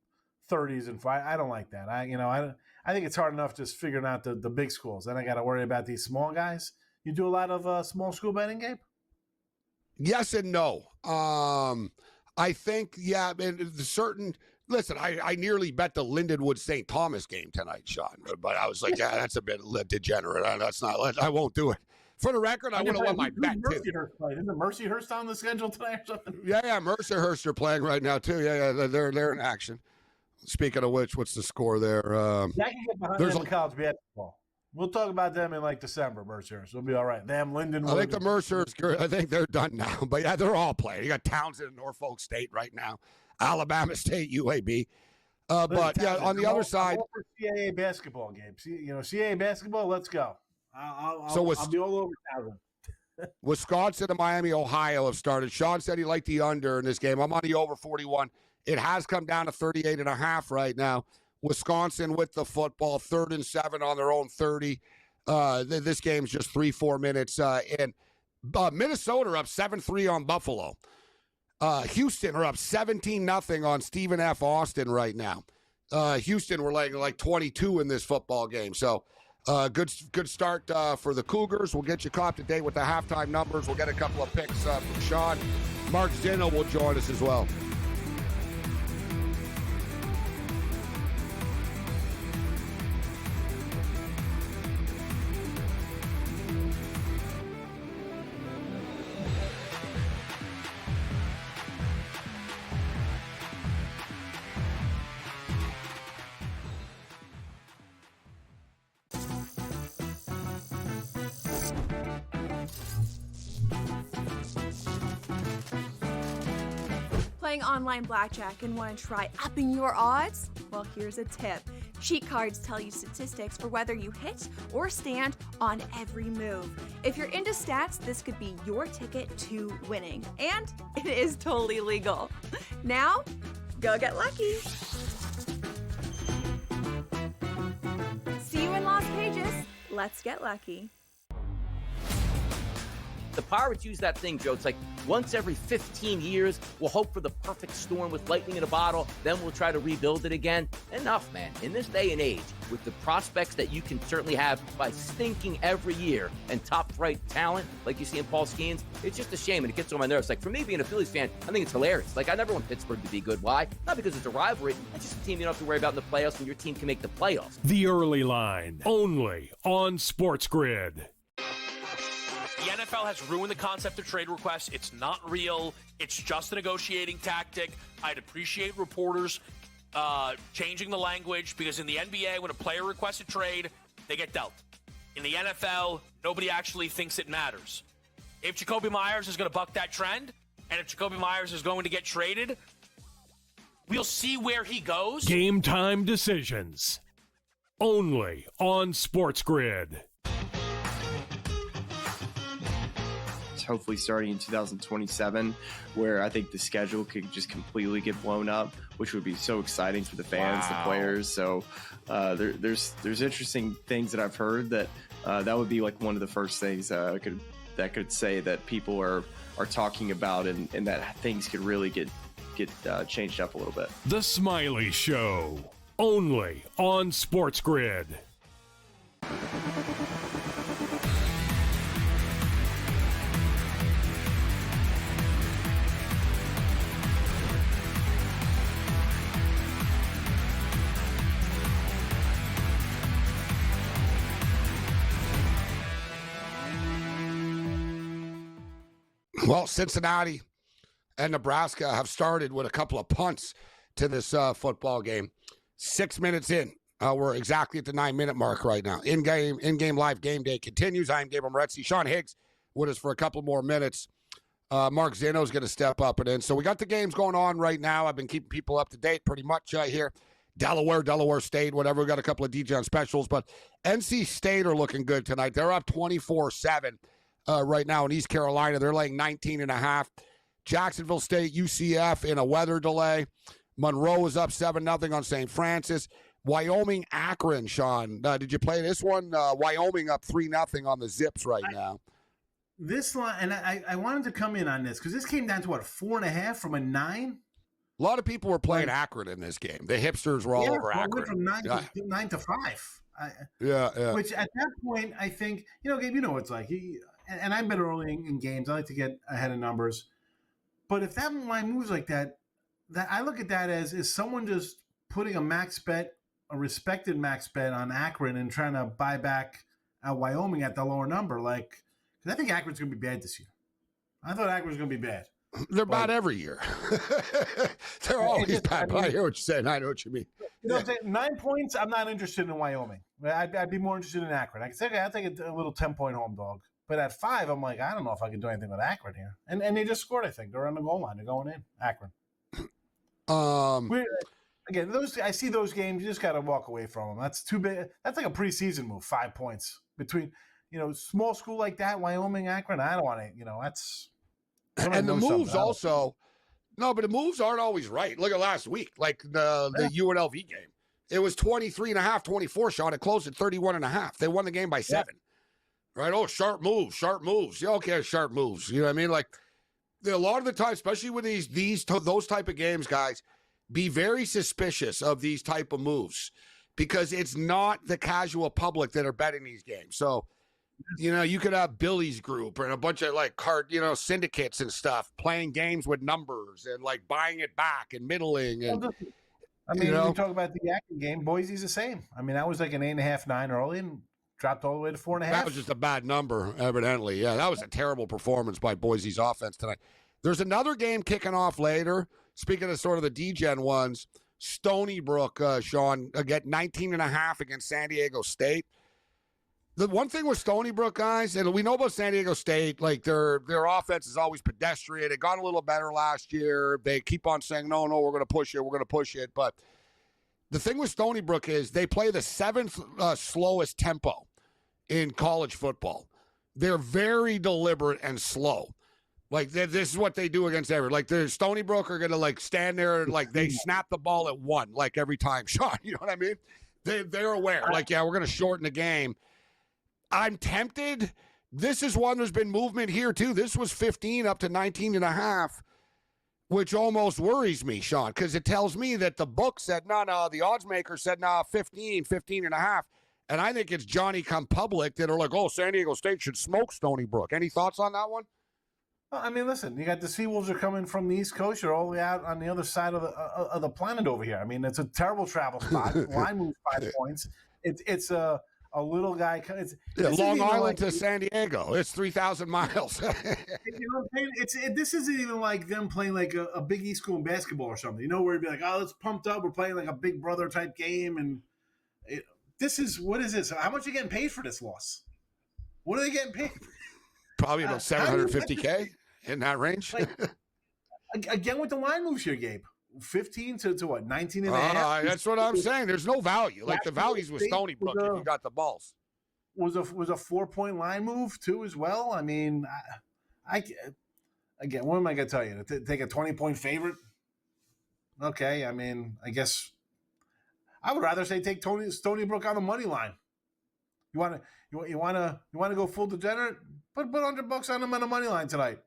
30s and 5. I don't like that. I think it's hard enough just figuring out the big schools. Then I got to worry about these small guys. You do a lot of small school betting, Gabe? Yes and no. I think, yeah, certain. Listen, I nearly bet the Lindenwood St. Thomas game tonight, Sean, but I was like, yeah, that's a bit degenerate. I won't do it. For the record, I would have won my bet too. Isn't Mercyhurst on the schedule tonight or something? Yeah, Mercyhurst are playing right now too. Yeah, they're in action. Speaking of which, what's the score there? I can get behind them in college basketball. We'll talk about them in like December, Mercyhurst. We'll be all right. Them, Lindenwood. I think the Mercers, I think they're done now. But yeah, they're all playing. You got Townsend and Norfolk State right now, Alabama State, UAB. But yeah, on the other side, for CAA basketball game. CAA basketball. Let's go. I'll be all over Townsend. Wisconsin and Miami, Ohio have started. Sean said he liked the under in this game. I'm on the over 41. It has come down to 38.5 right now. Wisconsin with the football, 3rd and 7 on their own 30. This game's just 3-4 minutes in. Minnesota are up 7-3 on Buffalo. Houston are up 17-0 on Stephen F. Austin right now. Houston were like 22 in this football game. So good start for the Cougars. We'll get you caught up to date with the halftime numbers. We'll get a couple of picks from Sean. Mark Zeno will join us as well. Playing online blackjack and want to try upping your odds? Well, here's a tip. Cheat cards tell you statistics for whether you hit or stand on every move. If you're into stats, this could be your ticket to winning. And it is totally legal. Now, go get lucky. See you in Las Vegas. Let's get lucky. The Pirates use that thing, Joe. It's like once every 15 years, we'll hope for the perfect storm with lightning in a bottle, then we'll try to rebuild it again. Enough, man. In this day and age, with the prospects that you can certainly have by stinking every year and top-flight talent like you see in Paul Skeens, it's just a shame, and it gets on my nerves. Like, for me, being a Phillies fan, I think it's hilarious. Like, I never want Pittsburgh to be good. Why? Not because it's a rivalry. It's just a team you don't have to worry about in the playoffs, and your team can make the playoffs. The Early Line, only on SportsGrid. The NFL has ruined the concept of trade requests. It's not real. It's just a negotiating tactic. I'd appreciate reporters changing the language, because in the NBA, when a player requests a trade, they get dealt. In the NFL, nobody actually thinks it matters. If Jacoby Myers is going to buck that trend, and if Jacoby Myers is going to get traded, we'll see where he goes. Game time decisions, only on SportsGrid. Hopefully starting in 2027, where I think the schedule could just completely get blown up, which would be so exciting for the fans, the players. So there's interesting things that I've heard that that would be like one of the first things that could say that people are talking about, and that things could really get changed up a little bit. The Smiley Show, only on SportsGrid. Well, Cincinnati and Nebraska have started with a couple of punts to this football game. 6 minutes in. We're exactly at the 9-minute mark right now. In-game live game day continues. I'm Gabriel Morency. Sean Higgs with us for a couple more minutes. Mark Zeno's going to step up and in. So we got the games going on right now. I've been keeping people up to date pretty much here. Delaware State, whatever. We got a couple of DJ on specials. But NC State are looking good tonight. They're up 24-7. Right now in East Carolina. They're laying 19.5. Jacksonville State, UCF in a weather delay. Monroe is up 7-0 on St. Francis. Wyoming Akron, Sean. Did you play this one? Wyoming up 3-0 on the Zips right now. This line, and I wanted to come in on this because this came down to what, 4.5 from a 9. A lot of people were playing Akron in this game. The hipsters were all over Akron. Went from 9 to 5. Yeah. Which at that point, I think, Gabe, you know what it's like. And I'm better early in games. I like to get ahead of numbers. But if that line moves like that I look at that as is someone just putting a max bet, a respected max bet on Akron and trying to buy back Wyoming at the lower number. Because I think Akron's going to be bad this year. I thought Akron was going to be bad. They're bad every year. They're always bad. But I hear what you're saying. I know what you mean. You know what I'm saying? 9 points, I'm not interested in Wyoming. I'd be more interested in Akron. I can say, okay, I'll take a little 10-point home dog. But at 5, I'm like, I don't know if I can do anything with Akron here. And they just scored, I think. They're on the goal line. They're going in, Akron. Again, I see those games. You just got to walk away from them. That's too big. That's like a preseason move, 5 points. Between, small school like that, Wyoming, Akron, I don't want to, that's... And the moves also, but the moves aren't always right. Look at last week, like the UNLV game. It was 23.5, 24, Sean. It closed at 31.5. They won the game by 7. Right? Oh, sharp moves. Yeah, okay, sharp moves. You know what I mean? Like, a lot of the time, especially with those type of games, guys, be very suspicious of these type of moves because it's not the casual public that are betting these games. So, you could have Billy's group and a bunch of syndicates and stuff playing games with numbers and like buying it back and middling. And we talk about the Akron game. Boise's the same. I mean, I was like an 8.5, 9 early and dropped all the way to 4.5. That was just a bad number, evidently. Yeah, that was a terrible performance by Boise's offense tonight. There's another game kicking off later. Speaking of sort of the D-Gen ones, Stony Brook, Sean, get 19.5 against San Diego State. The one thing with Stony Brook, guys, and we know about San Diego State, like their offense is always pedestrian. It got a little better last year. They keep on saying, no, we're going to push it. But the thing with Stony Brook is they play the 7th slowest tempo in college football. They're very deliberate and slow. Like, this is what they do against everyone. Like, the Stony Brook are going to, like, stand there and, like, they snap the ball at 1, like, every time. Sean, you know what I mean? They're aware. Like, yeah, we're going to shorten the game. I'm tempted. This is one there's been movement here, too. This was 15 up to 19.5, which almost worries me, Sean, because it tells me that the book said, no, the odds maker said, 15.5. And I think it's Johnny come public that are like, oh, San Diego State should smoke Stony Brook. Any thoughts on that one? Well, I mean, listen, you got the Seawolves are coming from the East Coast. You're all the way out on the other side of the planet over here. I mean, it's a terrible travel spot. Line moves 5 points. It's a little guy. Long Island to San Diego. It's 3,000 miles. This isn't even like them playing like a Big East school in basketball or something. Where you'd be like, oh, it's pumped up. We're playing like a Big Brother type game. And what is this? How much are you getting paid for this loss? What are they getting paid? Probably about $750K in that range. Again with the line moves here, Gabe. 15 to what? 19.5. That's what I'm saying. There's no value. Like the values with Stony Brook if you got the balls. Was a 4-point line move too as well. I mean, again, what am I going to tell you? To take a 20-point favorite? Okay, I mean, I guess I would rather say take Stony Brook on the money line. You want to go full degenerate? Put $100 on them on the money line tonight.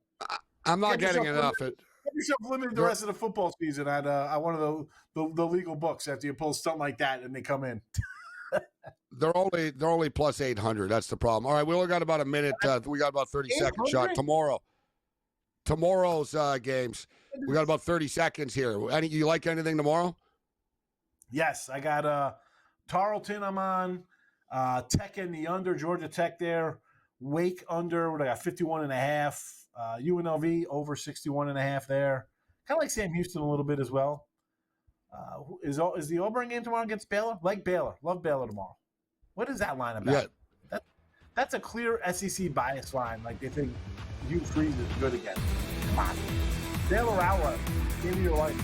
I'm not getting enough. Get yourself limited the rest of the football season at one of the legal books after you pull something like that and they come in. They're only plus 800. That's the problem. All right, we only got about a minute. We got about 30 seconds. Shot tomorrow's games. We got about 30 seconds here. You like anything tomorrow? Yes, I got Tarleton. I'm on Tech and the under. Georgia Tech there. Wake under. What I got? 51.5. UNLV over 61.5 there. Kind of like Sam Houston a little bit as well. Is the Auburn game tomorrow against Baylor? Like Baylor. Love Baylor tomorrow. What is that line about? Yeah. That's a clear SEC bias line. Like they think Hugh Freeze is good again. Come on. Baylor Hour. Give me your life.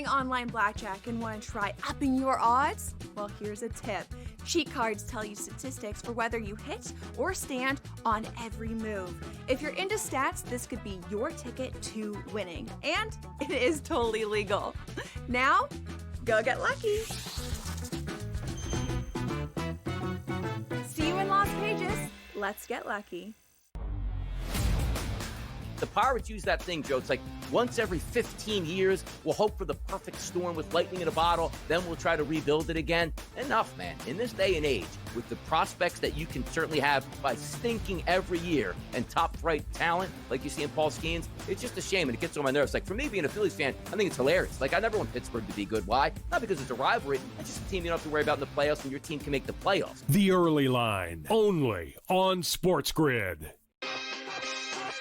playing online blackjack and want to try upping your odds? Well, here's a tip. Cheat cards tell you statistics for whether you hit or stand on every move. If you're into stats, this could be your ticket to winning. And it is totally legal. Now, go get lucky. See you in Lost Pages. Let's get lucky. The Pirates use that thing, Joe. It's like once every 15 years, we'll hope for the perfect storm with lightning in a bottle, then we'll try to rebuild it again. Enough, man. In this day and age, with the prospects that you can certainly have by stinking every year and top flight talent like you see in Paul Skeens, it's just a shame and it gets on my nerves. Like for me being a Phillies fan, I think it's hilarious. Like I never want Pittsburgh to be good. Why? Not because it's a rivalry. It's just a team you don't have to worry about in the playoffs and your team can make the playoffs. The Early Line, only on SportsGrid.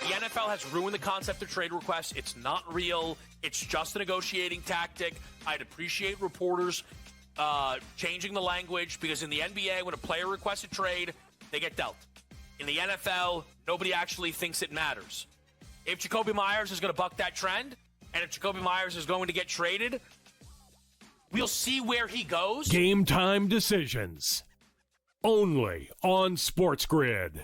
The NFL has ruined the concept of trade requests. It's not real. It's just a negotiating tactic. I'd appreciate reporters changing the language because in the NBA, when a player requests a trade, they get dealt. In the NFL, nobody actually thinks it matters. If Jacoby Myers is going to buck that trend, and if Jacoby Myers is going to get traded, we'll see where he goes. Game time decisions, only on SportsGrid.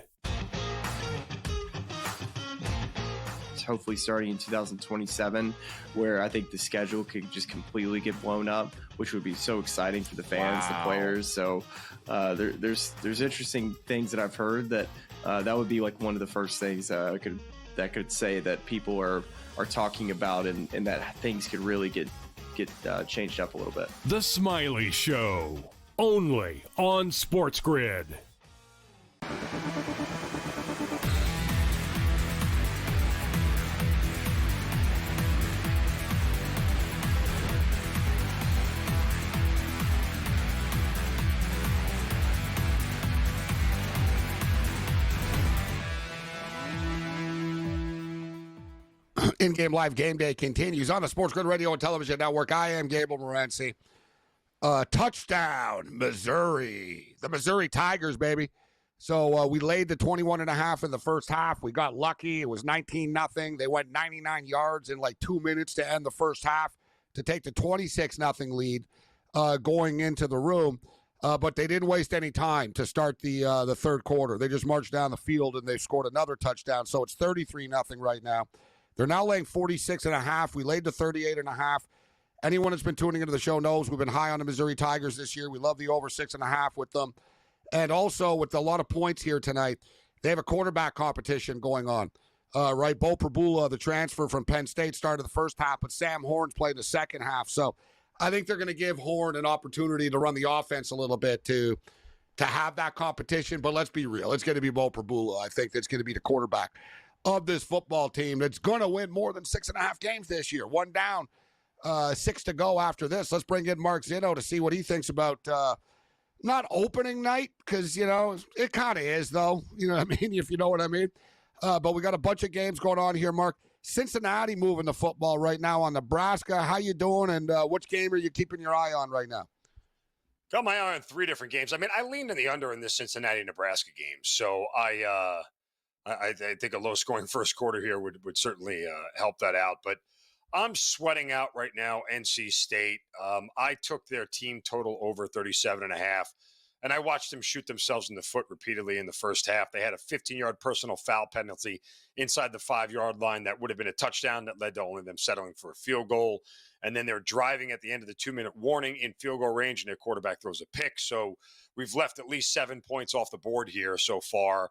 Hopefully starting in 2027, where I think the schedule could just completely get blown up, which would be so exciting for the fans, the players. So there's interesting things that I've heard that that would be like one of the first things that could say that people are talking about, and that things could really get changed up a little bit. The Smiley Show, only on SportsGrid. In-game live game day continues on the SportsGrid Radio and Television Network. I am Gabriel Morency. Touchdown, Missouri. The Missouri Tigers, baby. So we laid the 21.5 in the first half. We got lucky. It was 19-0. They went 99 yards in like 2 minutes to end the first half to take the 26-0 lead going into the room. But they didn't waste any time to start the third quarter. They just marched down the field and they scored another touchdown. So it's 33-0 right now. They're now laying 46.5. We laid the 38.5. Anyone that's been tuning into the show knows we've been high on the Missouri Tigers this year. We love the over 6.5 with them. And also with a lot of points here tonight, they have a quarterback competition going on. Right, Bo Prabula, the transfer from Penn State, started the first half, but Sam Horn's played the second half. So I think they're going to give Horn an opportunity to run the offense a little bit to have that competition. But let's be real. It's going to be Bo Prabula. I think that's going to be the quarterback of this football team that's going to win more than 6.5 games this year. One down, 6 to go after this. Let's bring in Mark Zito to see what he thinks about not opening night, because, you know, it kind of is, though. You know what I mean? If you know what I mean. But we got a bunch of games going on here, Mark. Cincinnati moving the football right now on Nebraska. How you doing, and which game are you keeping your eye on right now? Got my eye on 3 different games. I mean, I leaned in the under in this Cincinnati-Nebraska game, so I think a low-scoring first quarter here would certainly help that out. But I'm sweating out right now NC State. I took their team total over 37.5, and I watched them shoot themselves in the foot repeatedly in the first half. They had a 15-yard personal foul penalty inside the 5-yard line that would have been a touchdown that led to only them settling for a field goal. And then they're driving at the end of the 2-minute warning in field goal range, and their quarterback throws a pick. So we've left at least 7 points off the board here so far.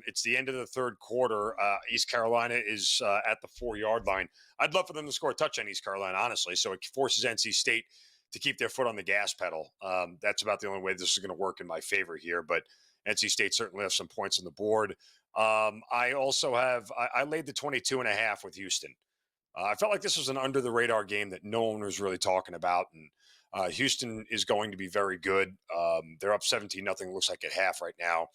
It's the end of the third quarter. East Carolina is at the 4-yard line. I'd love for them to score a touchdown, East Carolina, honestly. So it forces NC State to keep their foot on the gas pedal. That's about the only way this is going to work in my favor here. But NC State certainly has some points on the board. I also have I laid the 22.5 with Houston. I felt like this was an under-the-radar game that no one was really talking about. And Houston is going to be very good. They're up 17-0, looks like at half right now.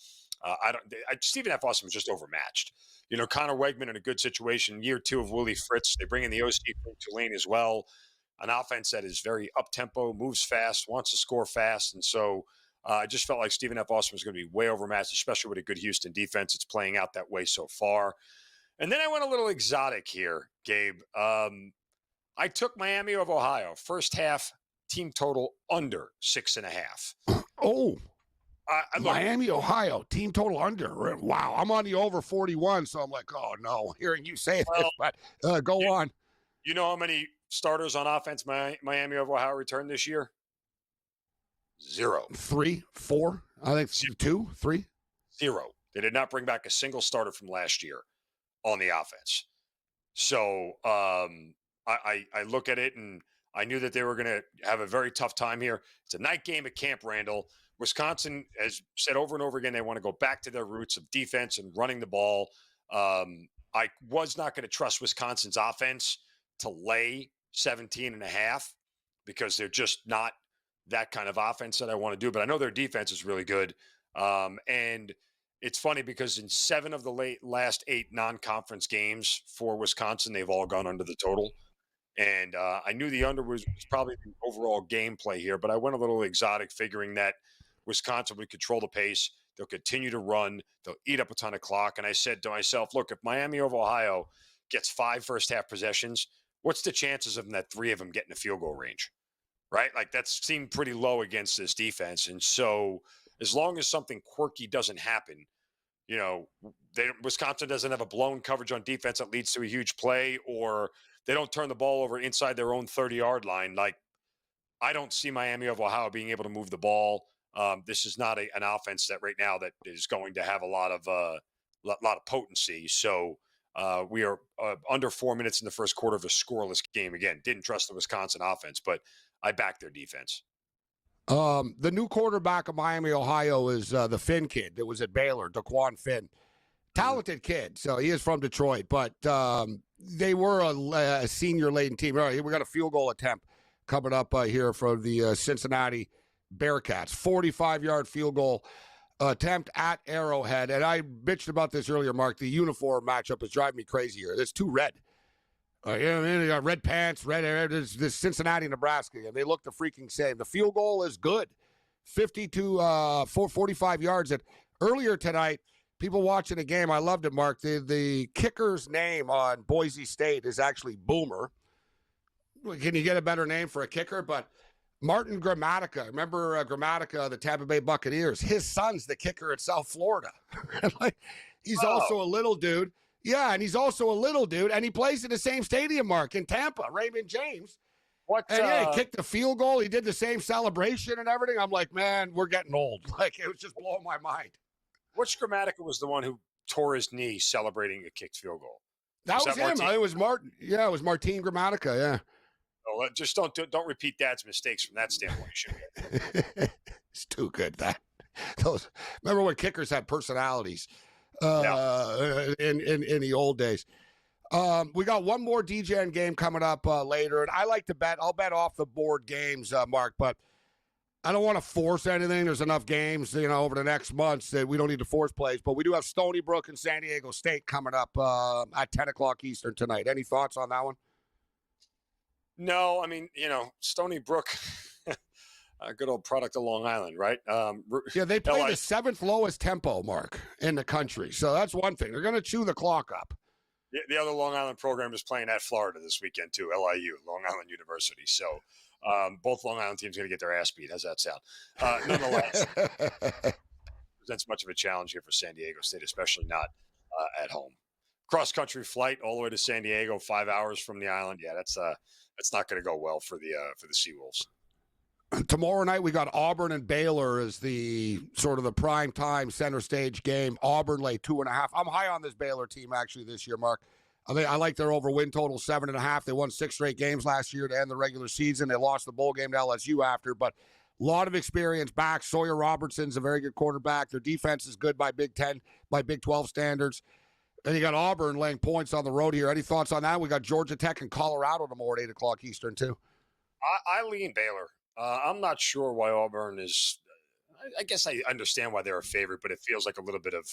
Stephen F. Austin was just overmatched. You know, Connor Wegman in a good situation. Year 2 of Willie Fritz. They bring in the OC from Tulane as well. An offense that is very up-tempo, moves fast, wants to score fast. And so I just felt like Stephen F. Austin was going to be way overmatched, especially with a good Houston defense. It's playing out that way so far. And then I went a little exotic here, Gabe. I took Miami of Ohio. First half team total under 6.5. Oh, Look, Miami, Ohio, team total under. Wow, I'm on the over 41, so I'm like, oh no, hearing you say this, but go on. You know how many starters on offense Miami of Ohio returned this year? 0. 3, 4, I think 2, 3. 0. They did not bring back a single starter from last year on the offense. So I look at it, and I knew that they were going to have a very tough time here. It's a night game at Camp Randall. Wisconsin has said over and over again they want to go back to their roots of defense and running the ball. I was not going to trust Wisconsin's offense to lay 17.5 because they're just not that kind of offense that I want to do. But I know their defense is really good. And it's funny because in 7 of the last 8 non-conference games for Wisconsin, they've all gone under the total. And I knew the under was probably the overall gameplay here, but I went a little exotic, figuring that Wisconsin would control the pace. They'll continue to run. They'll eat up a ton of clock. And I said to myself, look, if Miami of Ohio gets 5 first-half possessions, what's the chances of that 3 of them getting a field goal range, right? Like, that seemed pretty low against this defense. And so as long as something quirky doesn't happen, you know, Wisconsin doesn't have a blown coverage on defense that leads to a huge play, or they don't turn the ball over inside their own 30-yard line. Like, I don't see Miami of Ohio being able to move the ball. This is not an offense that right now that is going to have a lot of potency. So we are under 4 minutes in the first quarter of a scoreless game. Again, didn't trust the Wisconsin offense, but I backed their defense. The new quarterback of Miami, Ohio is the Finn kid that was at Baylor, Daquan Finn. Talented kid, so he is from Detroit, but they were a senior-laden team. All right, we got a field goal attempt coming up here for the Cincinnati Bearcats. 45-yard field goal attempt at Arrowhead. And I bitched about this earlier, Mark. The uniform matchup is driving me crazy here. It's too red. You know what I mean? They got red pants, red hair. This Cincinnati, Nebraska, and they look the freaking same. The field goal is good. 45 yards. And earlier tonight, people watching the game, I loved it, Mark. The kicker's name on Boise State is actually Boomer. Can you get a better name for a kicker? But Martin Gramatica, remember Gramatica, the Tampa Bay Buccaneers? His son's the kicker at South Florida. He's also a little dude. Yeah, and he's also a little dude, and he plays in the same stadium, Mark, in Tampa, Raymond James. He kicked the field goal. He did the same celebration and everything. I'm like, man, we're getting old. Like, it was just blowing my mind. Which Gramatica was the one who tore his knee celebrating a kicked field goal? That was him. Martin? It was Martin. Yeah, it was Martin Gramatica, yeah. Oh, just don't repeat Dad's mistakes from that standpoint. It's too good, that. Remember when kickers had personalities in the old days. We got one more DJN game coming up later, and I like to bet. I'll bet off the board games, Mark, but I don't want to force anything. There's enough games, over the next months that we don't need to force plays, but we do have Stony Brook and San Diego State coming up at 10 o'clock Eastern tonight. Any thoughts on that one? No, I mean, Stony Brook, a good old product of Long Island, right? Yeah, they play the 7th lowest tempo, Mark, in the country. So that's one thing. They're going to chew the clock up. The other Long Island program is playing at Florida this weekend, too, LIU, Long Island University. So both Long Island teams are going to get their ass beat. How's that sound? Nonetheless, presents much of a challenge here for San Diego State, especially not at home. Cross-country flight all the way to San Diego, 5 hours from the island. Yeah, that's not going to go well for the Seawolves. Tomorrow night we got Auburn and Baylor as the sort of the prime time center stage game. Auburn lay 2.5. I'm high on this Baylor team actually this year, Mark. I like their over win total 7.5. They won 6 straight games last year to end the regular season. They lost the bowl game to LSU after, but a lot of experience back. Sawyer Robertson's a very good quarterback. Their defense is good by Big 12 standards. And you got Auburn laying points on the road here. Any thoughts on that? We got Georgia Tech and Colorado tomorrow at 8 o'clock Eastern, too. I lean Baylor. I'm not sure why Auburn is – I guess I understand why they're a favorite, but it feels like a little bit of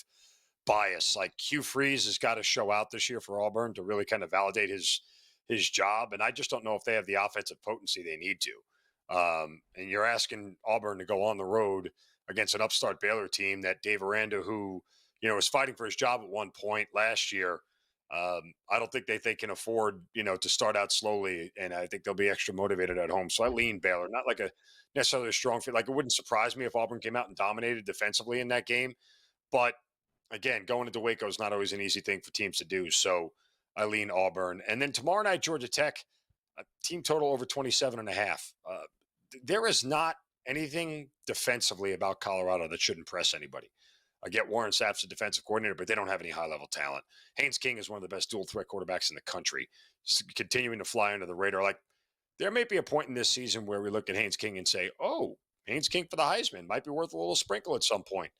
bias. Like Hugh Freeze has got to show out this year for Auburn to really kind of validate his job, and I just don't know if they have the offensive potency they need to. And you're asking Auburn to go on the road against an upstart Baylor team that Dave Aranda, who – was fighting for his job at one point last year, I don't think they can afford, to start out slowly, and I think they'll be extra motivated at home. So I lean Baylor, not like a necessarily a strong field. Like, it wouldn't surprise me if Auburn came out and dominated defensively in that game. But again, going into Waco is not always an easy thing for teams to do. So I lean Auburn. And then tomorrow night, Georgia Tech, team total over 27.5. There is not anything defensively about Colorado that should impress anybody. I get Warren Sapp's a defensive coordinator, but they don't have any high-level talent. Haynes King is one of the best dual-threat quarterbacks in the country, just continuing to fly under the radar. Like, there may be a point in this season where we look at Haynes King and say, oh, Haynes King for the Heisman might be worth a little sprinkle at some point.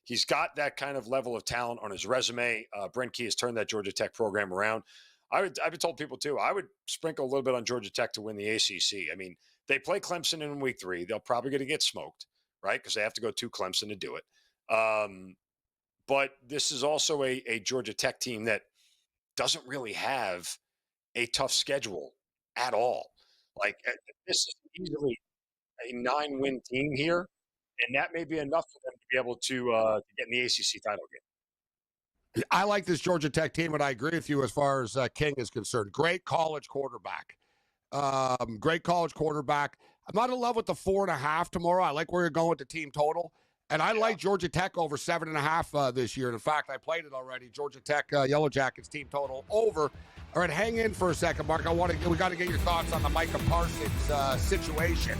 He's got that kind of level of talent on his resume. Brent Key has turned that Georgia Tech program around. I've been told people, too, I would sprinkle a little bit on Georgia Tech to win the ACC. I mean, they play Clemson in week 3. They're probably going to get smoked, right, because they have to go to Clemson to do it. But this is also a Georgia Tech team that doesn't really have a tough schedule at all. Like, this is easily a 9-win team here, and that may be enough for them to be able to get in the ACC title game. I like this Georgia Tech team, and I agree with you as far as King is concerned. Great college quarterback. Great college quarterback. I'm not in love with the 4.5 tomorrow. I like where you're going with the team total. And I like Georgia Tech over 7.5 this year. In fact, I played it already. Georgia Tech Yellow Jackets team total over. All right, hang in for a second, Mark. We got to get your thoughts on the Micah Parsons situation.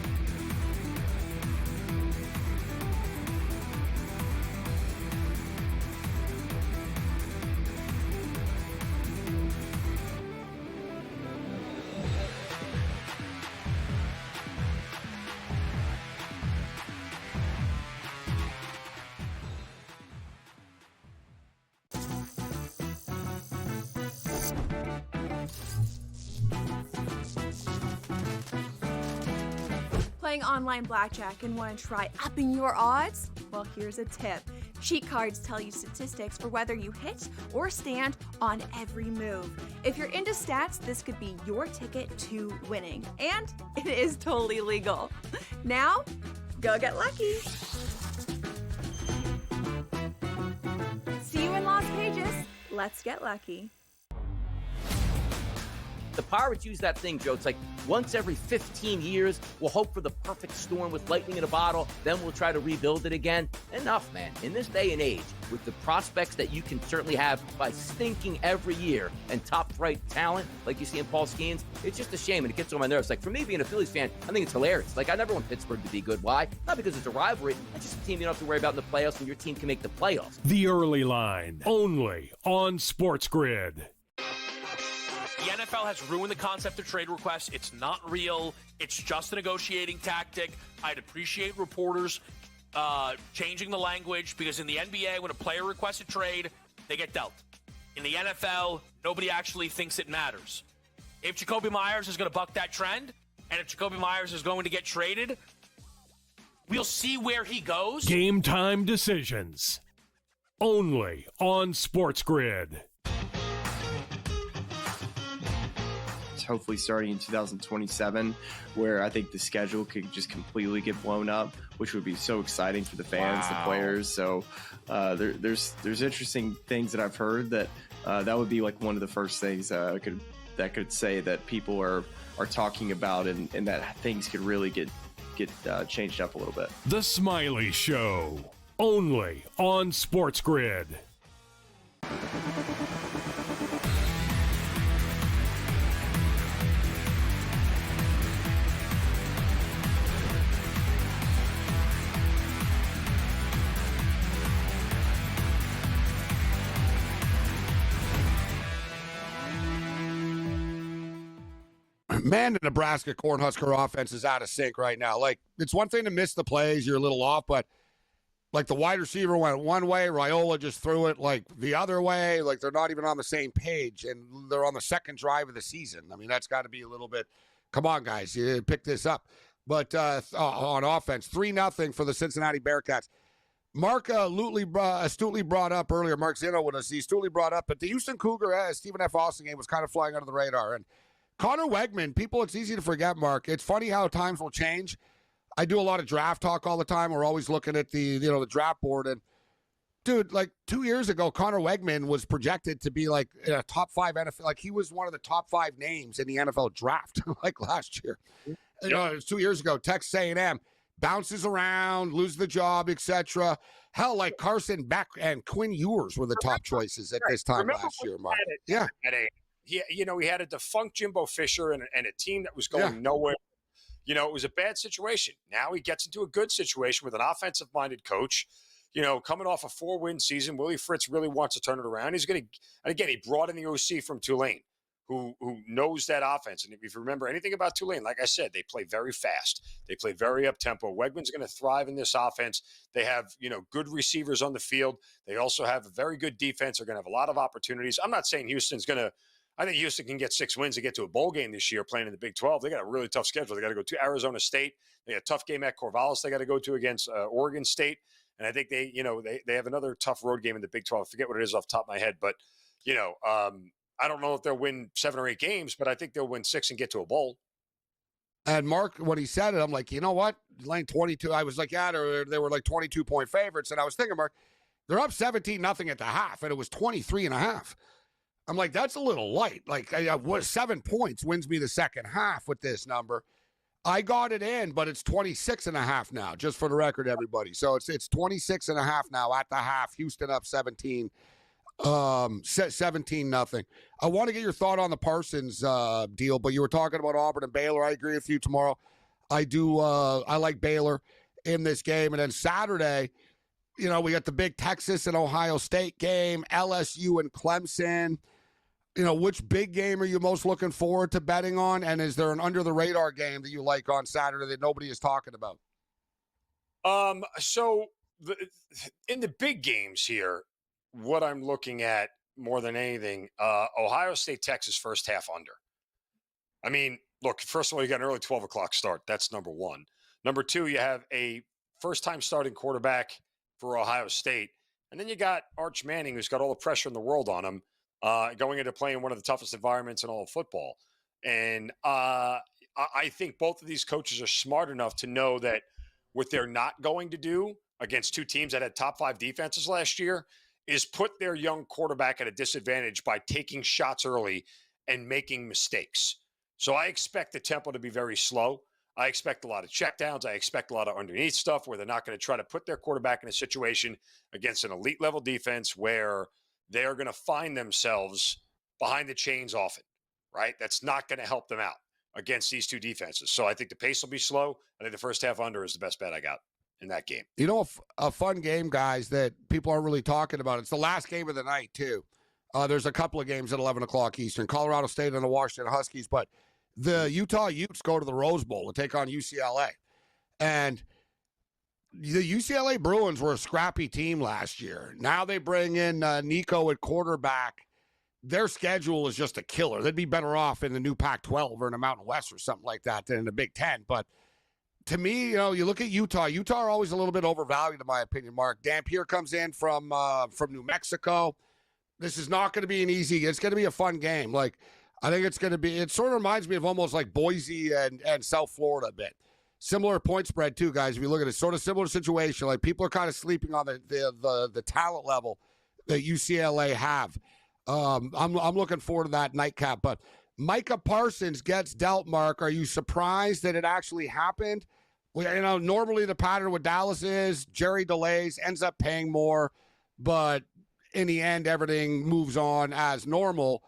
Playing online blackjack and want to try upping your odds? Well, here's a tip. Cheat cards tell you statistics for whether you hit or stand on every move. If you're into stats, this could be your ticket to winning. And it is totally legal. Now, go get lucky. See you in Las Vegas. Let's get lucky. The Pirates use that thing, Joe. It's like once every 15 years, we'll hope for the perfect storm with lightning in a bottle, then we'll try to rebuild it again. Enough, man. In this day and age, with the prospects that you can certainly have by stinking every year and top-flight talent like you see in Paul Skeens, it's just a shame, and it gets on my nerves. Like, for me, being a Phillies fan, I think it's hilarious. Like, I never want Pittsburgh to be good. Why? Not because it's a rivalry. It's just a team you don't have to worry about in the playoffs, and your team can make the playoffs. The Early Line, only on SportsGrid. The NFL has ruined the concept of trade requests. It's not real. It's just a negotiating tactic. I'd appreciate reporters changing the language, because in the NBA, when a player requests a trade, they get dealt. In the NFL, nobody actually thinks it matters. If Jacoby Myers is going to buck that trend, and if Jacoby Myers is going to get traded, we'll see where he goes. Game time decisions, only on SportsGrid. Hopefully starting in 2027, where I think the schedule could just completely get blown up, which would be so exciting for the fans, the players. So there's interesting things that I've heard that that would be like one of the first things that could say that people are talking about, and that things could really get changed up a little bit. The Smiley Show, only on SportsGrid. Man, the Nebraska Cornhusker offense is out of sync right now. Like, it's one thing to miss the plays, you're a little off, but like the wide receiver went one way, Raiola just threw it like the other way. Like, they're not even on the same page, and they're on the second drive of the season. I mean, that's got to be a little bit, come on, guys, you pick this up. But on offense, 3-0 for the Cincinnati Bearcats. Mark astutely brought up earlier, Mark Zeno with us, he astutely brought up, but the Houston Cougar Stephen F. Austin game was kind of flying under the radar. And Connor Wegman, people, it's easy to forget, Mark. It's funny how times will change. I do a lot of draft talk all the time. We're always looking at the draft board. And dude, like 2 years ago, Connor Wegman was projected to be like a top 5 NFL. Like he was one of the top 5 names in the NFL draft, like last year. Yep. You know, it was 2 years ago. Texas A&M bounces around, loses the job, etc. Hell, like Carson Beck and Quinn Ewers were the top choices at this time last year, Mark. Yeah. He had a defunct Jimbo Fisher and a team that was going nowhere. You know, it was a bad situation. Now he gets into a good situation with an offensive-minded coach. You know, coming off a 4-win season, Willie Fritz really wants to turn it around. He's going to, and again, he brought in the OC from Tulane, who knows that offense. And if you remember anything about Tulane, like I said, they play very fast. They play very up-tempo. Wegman's going to thrive in this offense. They have, you know, good receivers on the field. They also have a very good defense. They're going to have a lot of opportunities. I'm not saying Houston's going to, I think Houston can get 6 wins to get to a bowl game this year playing in the Big 12. They got a really tough schedule. They got to go to Arizona State. They got a tough game at Corvallis. They got to go to against Oregon State. And I think they have another tough road game in the Big 12. I forget what it is off the top of my head. But, you know, I don't know if they'll win 7 or 8 games, but I think they'll win 6 and get to a bowl. And Mark, when he said it, I'm like, you know what? Laying 22. I was like, yeah, they were like 22-point favorites. And I was thinking, Mark, they're up 17-0 at the half, and it was 23.5. I'm like, that's a little light. Like, 7 points wins me the second half with this number. I got it in, but it's 26.5 now, just for the record, everybody. So it's 26.5 now at the half. Houston up 17, 17-0. I want to get your thought on the Parsons deal, but you were talking about Auburn and Baylor. I agree with you tomorrow. I do. I like Baylor in this game. And then Saturday, you know, we got the big Texas and Ohio State game, LSU and Clemson. You know, which big game are you most looking forward to betting on? And is there an under-the-radar game that you like on Saturday that nobody is talking about? So in the big games here, what I'm looking at more than anything, Ohio State, Texas first half under. I mean, look, first of all, you got an early 12 o'clock start. That's number one. Number two, you have a first-time starting quarterback for Ohio State. And then you got Arch Manning, who's got all the pressure in the world on him. Going into playing one of the toughest environments in all of football. And I think both of these coaches are smart enough to know that what they're not going to do against two teams that had top 5 defenses last year is put their young quarterback at a disadvantage by taking shots early and making mistakes. So I expect the tempo to be very slow. I expect a lot of checkdowns. I expect a lot of underneath stuff where they're not going to try to put their quarterback in a situation against an elite level defense where they are going to find themselves behind the chains often, right? That's not going to help them out against these two defenses. So I think the pace will be slow. I think the first half under is the best bet I got in that game. You know, a fun game, guys, that people aren't really talking about. It's the last game of the night, too. There's a couple of games at 11 o'clock Eastern, Colorado State and the Washington Huskies, but the Utah Utes go to the Rose Bowl to take on UCLA. And the UCLA Bruins were a scrappy team last year. Now they bring in Nico at quarterback. Their schedule is just a killer. They'd be better off in the new Pac-12 or in the Mountain West or something like that than in the Big Ten. But to me, you know, you look at Utah. Utah are always a little bit overvalued, in my opinion, Mark. Dampier comes in from New Mexico. This is not going to be an easy. It's going to be a fun game. Like, I think it's going to be. It sort of reminds me of almost like Boise and South Florida a bit. Similar point spread too, guys. If you look at it, sort of similar situation. Like people are kind of sleeping on the talent level that UCLA have. I'm looking forward to that nightcap. But Micah Parsons gets dealt. Mark, are you surprised that it actually happened? Well, you know, normally the pattern with Dallas is Jerry delays, ends up paying more, but in the end, everything moves on as normal.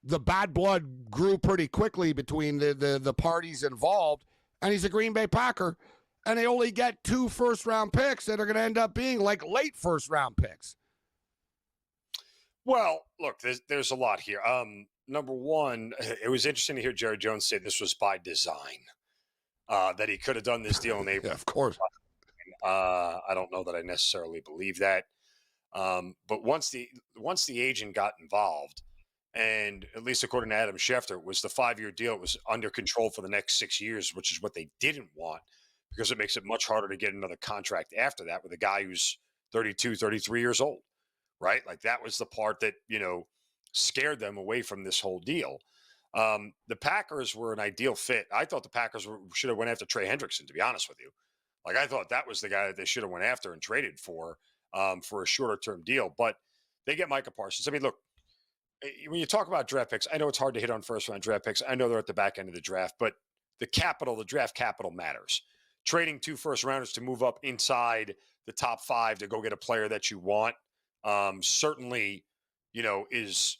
The bad blood grew pretty quickly between the parties involved. And he's a Green Bay Packer, and they only get 2 first-round picks that are going to end up being like late first-round picks. Well, look, there's a lot here. Number one, it was interesting to hear Jerry Jones say this was by design, that he could have done this deal in April. Yeah, of course. I don't know that I necessarily believe that. But once the agent got involved, and at least according to Adam Schefter, it was the 5-year deal. It was under control for the next 6 years, which is what they didn't want because it makes it much harder to get another contract after that with a guy who's 32, 33 years old, right? Like that was the part that, you know, scared them away from this whole deal. The Packers were an ideal fit. I thought the Packers should have went after Trey Hendrickson, to be honest with you. Like I thought that was the guy that they should have went after and traded for. for a shorter term deal. But they get Micah Parsons. I mean, look, when you talk about draft picks, I know it's hard to hit on first round draft picks. I know they're at the back end of the draft, but the draft capital matters. Trading 2 first rounders to move up inside the top 5 to go get a player that you want, certainly, is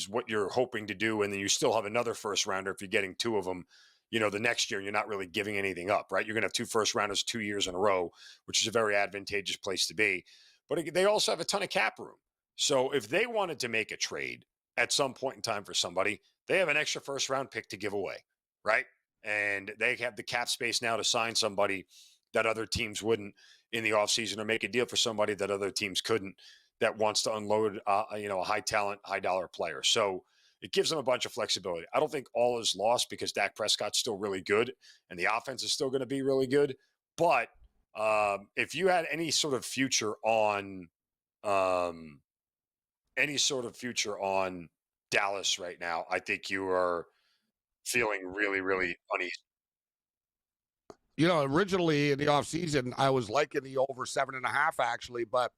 what you're hoping to do. And then you still have another first rounder if you're getting 2 of them. The next year, you're not really giving anything up, right? You're going to have 2 first rounders 2 years in a row, which is a very advantageous place to be. But they also have a ton of cap room. So if they wanted to make a trade at some point in time for somebody, they have an extra first round pick to give away, right? And they have the cap space now to sign somebody that other teams wouldn't in the offseason, or make a deal for somebody that other teams couldn't, that wants to unload, a high talent, high dollar player. So it gives them a bunch of flexibility. I don't think all is lost because Dak Prescott's still really good and the offense is still going to be really good. But if you had any sort of future on Dallas right now, I think you are feeling really, really uneasy. Originally in the offseason, I was liking the over 7.5 actually, but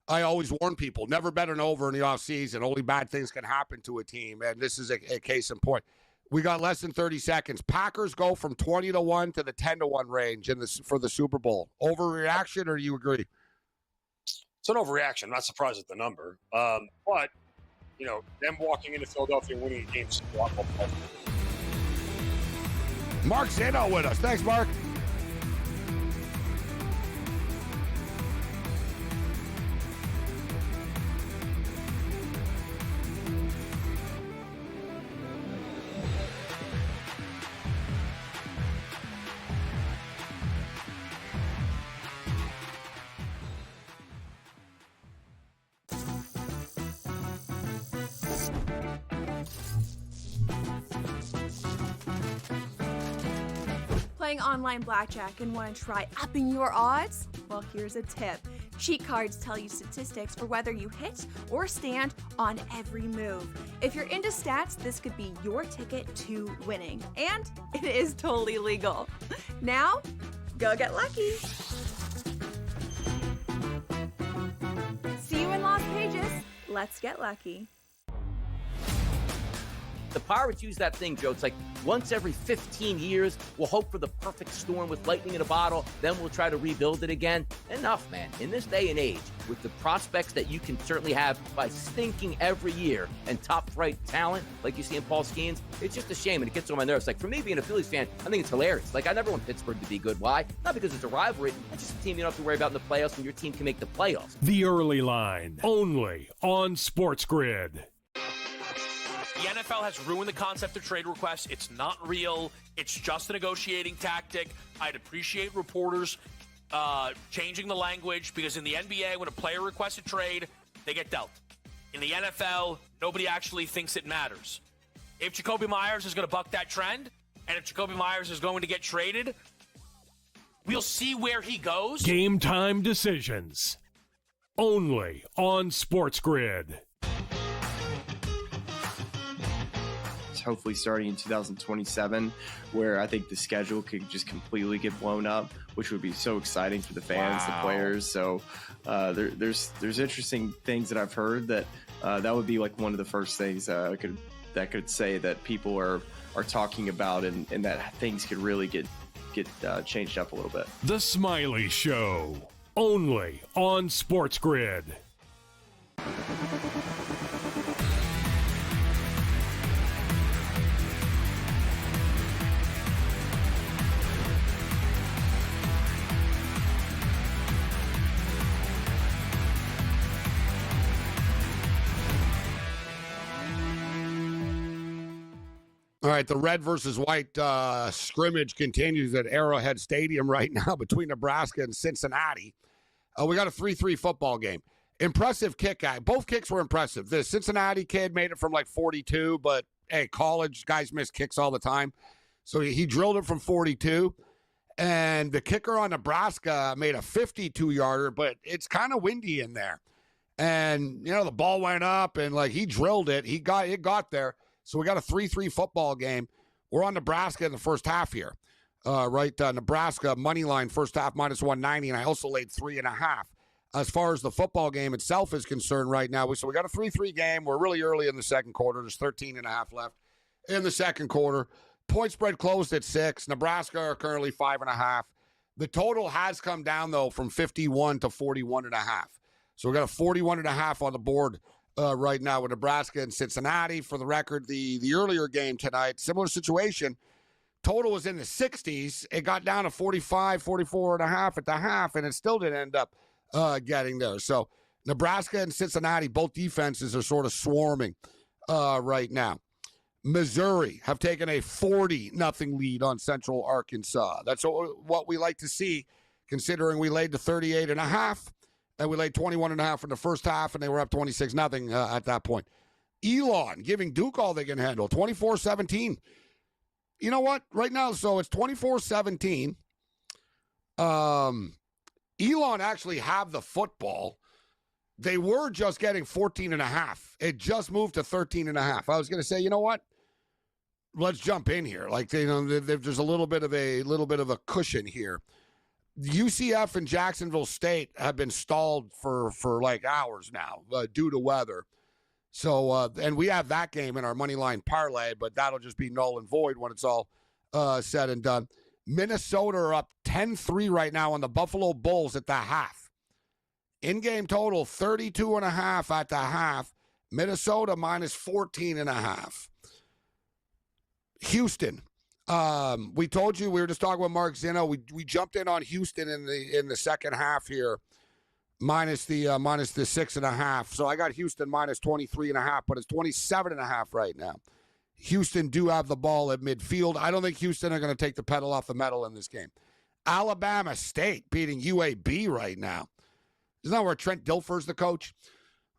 I always warn people, never bet an over in the offseason. Only bad things can happen to a team, and this is a case in point. We got less than 30 seconds. Packers go from 20-1 to the 10-1 range for the Super Bowl. Overreaction, or do you agree? It's an overreaction. I'm not surprised at the number. But, them walking into Philadelphia and winning a game is a lot more possible. Mark Zeno with us. Thanks, Mark. Playing online blackjack and want to try upping your odds? Well, here's a tip. Cheat cards tell you statistics for whether you hit or stand on every move. If you're into stats, this could be your ticket to winning. And it is totally legal. Now, go get lucky. See you in Las Vegas. Let's get lucky. The Pirates use that thing, Joe. It's like once every 15 years, we'll hope for the perfect storm with lightning in a bottle, then we'll try to rebuild it again. Enough, man. In this day and age, with the prospects that you can certainly have by stinking every year and top flight talent like you see in Paul Skeens, it's just a shame, and it gets on my nerves. Like, for me, being a Phillies fan, I think it's hilarious. Like, I never want Pittsburgh to be good. Why? Not because it's a rivalry. It's just a team you don't have to worry about in the playoffs when your team can make the playoffs. The Early Line, only on SportsGrid. The NFL has ruined the concept of trade requests. It's not real. It's just a negotiating tactic. I'd appreciate reporters changing the language, because in the NBA, when a player requests a trade, they get dealt. In the NFL, nobody actually thinks it matters. If Jacoby Myers is going to buck that trend, and if Jacoby Myers is going to get traded, we'll see where he goes. Game time decisions, only on SportsGrid. Hopefully starting in 2027, where I think the schedule could just completely get blown up, which would be so exciting for the fans, the players. So there's interesting things that I've heard that that would be like one of the first things that could say that people are talking about, and that things could really get changed up a little bit. The Smiley Show, only on SportsGrid. All right, the red versus white scrimmage continues at Arrowhead Stadium right now between Nebraska and Cincinnati. We got a 3-3 football game. Impressive kick guy. Both kicks were impressive. The Cincinnati kid made it from like 42, but hey, college guys miss kicks all the time. So he drilled it from 42. And the kicker on Nebraska made a 52-yarder, but it's kind of windy in there. And, the ball went up and like he drilled it. It got there. So we got a 3-3 football game. We're on Nebraska in the first half here. Nebraska money line first half -190, and I also laid 3.5. as far as the football game itself is concerned right now. So we got a 3-3 game. We're really early in the second quarter. There's 13 and a half left in the second quarter. Point spread closed at 6. Nebraska are currently 5.5. The total has come down, though, from 51 to 41.5. So we got a 41.5 on the board right now with Nebraska and Cincinnati. For the record, the earlier game tonight, similar situation. Total was in the 60s. It got down to 45, 44.5 at the half, and it still didn't end up getting there. So Nebraska and Cincinnati, both defenses are sort of swarming right now. Missouri have taken a 40-0 lead on Central Arkansas. That's what we like to see, considering we laid to 38.5, and we laid 21.5 in the first half, and they were up 26-0 at that point. Elon giving Duke all they can handle, 24-17. You know what? Right now, so it's 24-17. Elon actually have the football. They were just getting 14.5. It just moved to 13.5. I was going to say, you know what? Let's jump in here. Like, there's a little bit of a cushion here. UCF and Jacksonville State have been stalled for like hours now due to weather. So, and we have that game in our money line parlay, but that'll just be null and void when it's all said and done. Minnesota are up 10-3 right now on the Buffalo Bulls at the half. In-game total, 32.5 at the half. Minnesota minus 14.5. Houston. We told you, we were just talking with Mark Zinno. We jumped in on Houston in the second half here, minus the 6.5. So I got Houston minus 23.5, but it's 27.5 right now. Houston do have the ball at midfield. I don't think Houston are going to take the pedal off the metal in this game. Alabama State beating UAB right now. Isn't that where Trent Dilfer's the coach?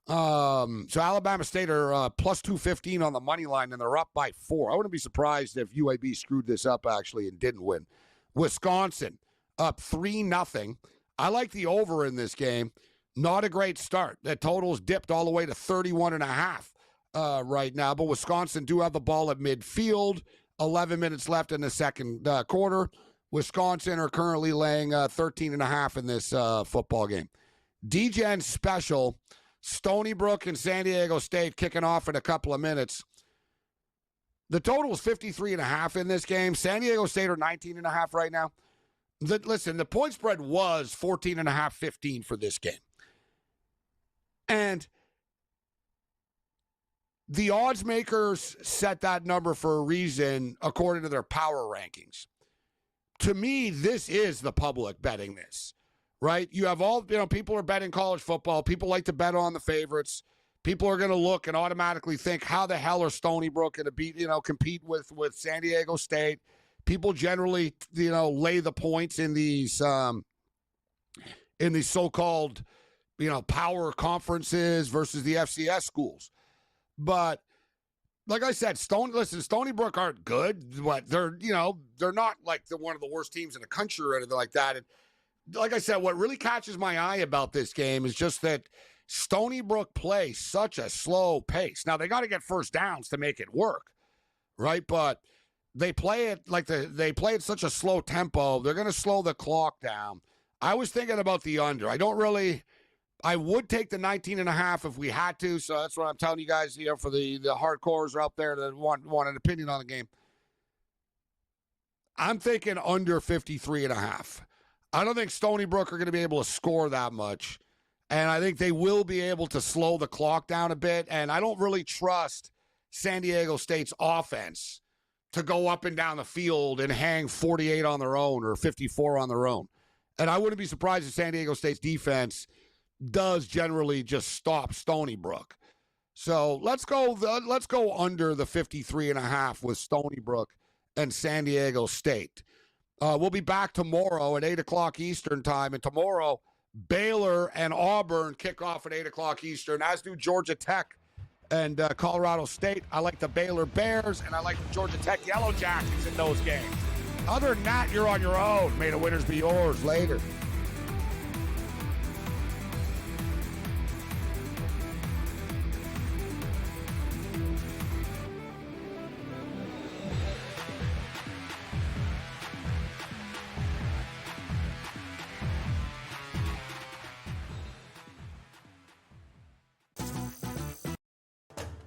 So Alabama State are plus 215 on the money line, and they're up by 4. I wouldn't be surprised if UAB screwed this up, actually, and didn't win. Wisconsin up 3-0. I like the over in this game. Not a great start. The total's dipped all the way to 31.5 right now, but Wisconsin do have the ball at midfield. 11 minutes left in the second quarter. Wisconsin are currently laying 13.5 in this football game. DGen special, Stony Brook and San Diego State kicking off in a couple of minutes. The total is 53.5 in this game. San Diego State are 19.5 right now. Listen, the point spread was 14.5, 15 for this game. And the odds makers set that number for a reason according to their power rankings. To me, this is the public betting this. Right? You have all, people are betting college football. People like to bet on the favorites. People are going to look and automatically think, how the hell are Stony Brook going to compete with San Diego State? People generally, lay the points in these so-called, power conferences versus the FCS schools. But like I said, Stony Brook aren't good, but they're not like one of the worst teams in the country or anything like that. And like I said, what really catches my eye about this game is just that Stony Brook plays such a slow pace. Now, they got to get first downs to make it work, right? But they play it they play at such a slow tempo. They're going to slow the clock down. I was thinking about the under. I would take the 19.5 if we had to. So that's what I'm telling you guys, for the hardcores out there that want an opinion on the game. I'm thinking under 53.5. I don't think Stony Brook are going to be able to score that much. And I think they will be able to slow the clock down a bit. And I don't really trust San Diego State's offense to go up and down the field and hang 48 on their own or 54 on their own. And I wouldn't be surprised if San Diego State's defense does generally just stop Stony Brook. So let's go under the 53.5 with Stony Brook and San Diego State. We'll be back tomorrow at 8 o'clock Eastern time. And tomorrow, Baylor and Auburn kick off at 8 o'clock Eastern, as do Georgia Tech and Colorado State. I like the Baylor Bears, and I like the Georgia Tech Yellow Jackets in those games. Other than that, you're on your own. May the winners be yours later.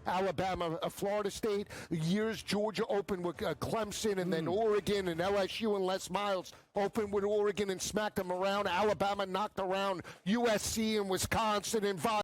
Alabama, Florida State. Years Georgia opened with Clemson, and then Oregon and LSU and Les Miles opened with Oregon and smacked them around. Alabama knocked around USC and Wisconsin and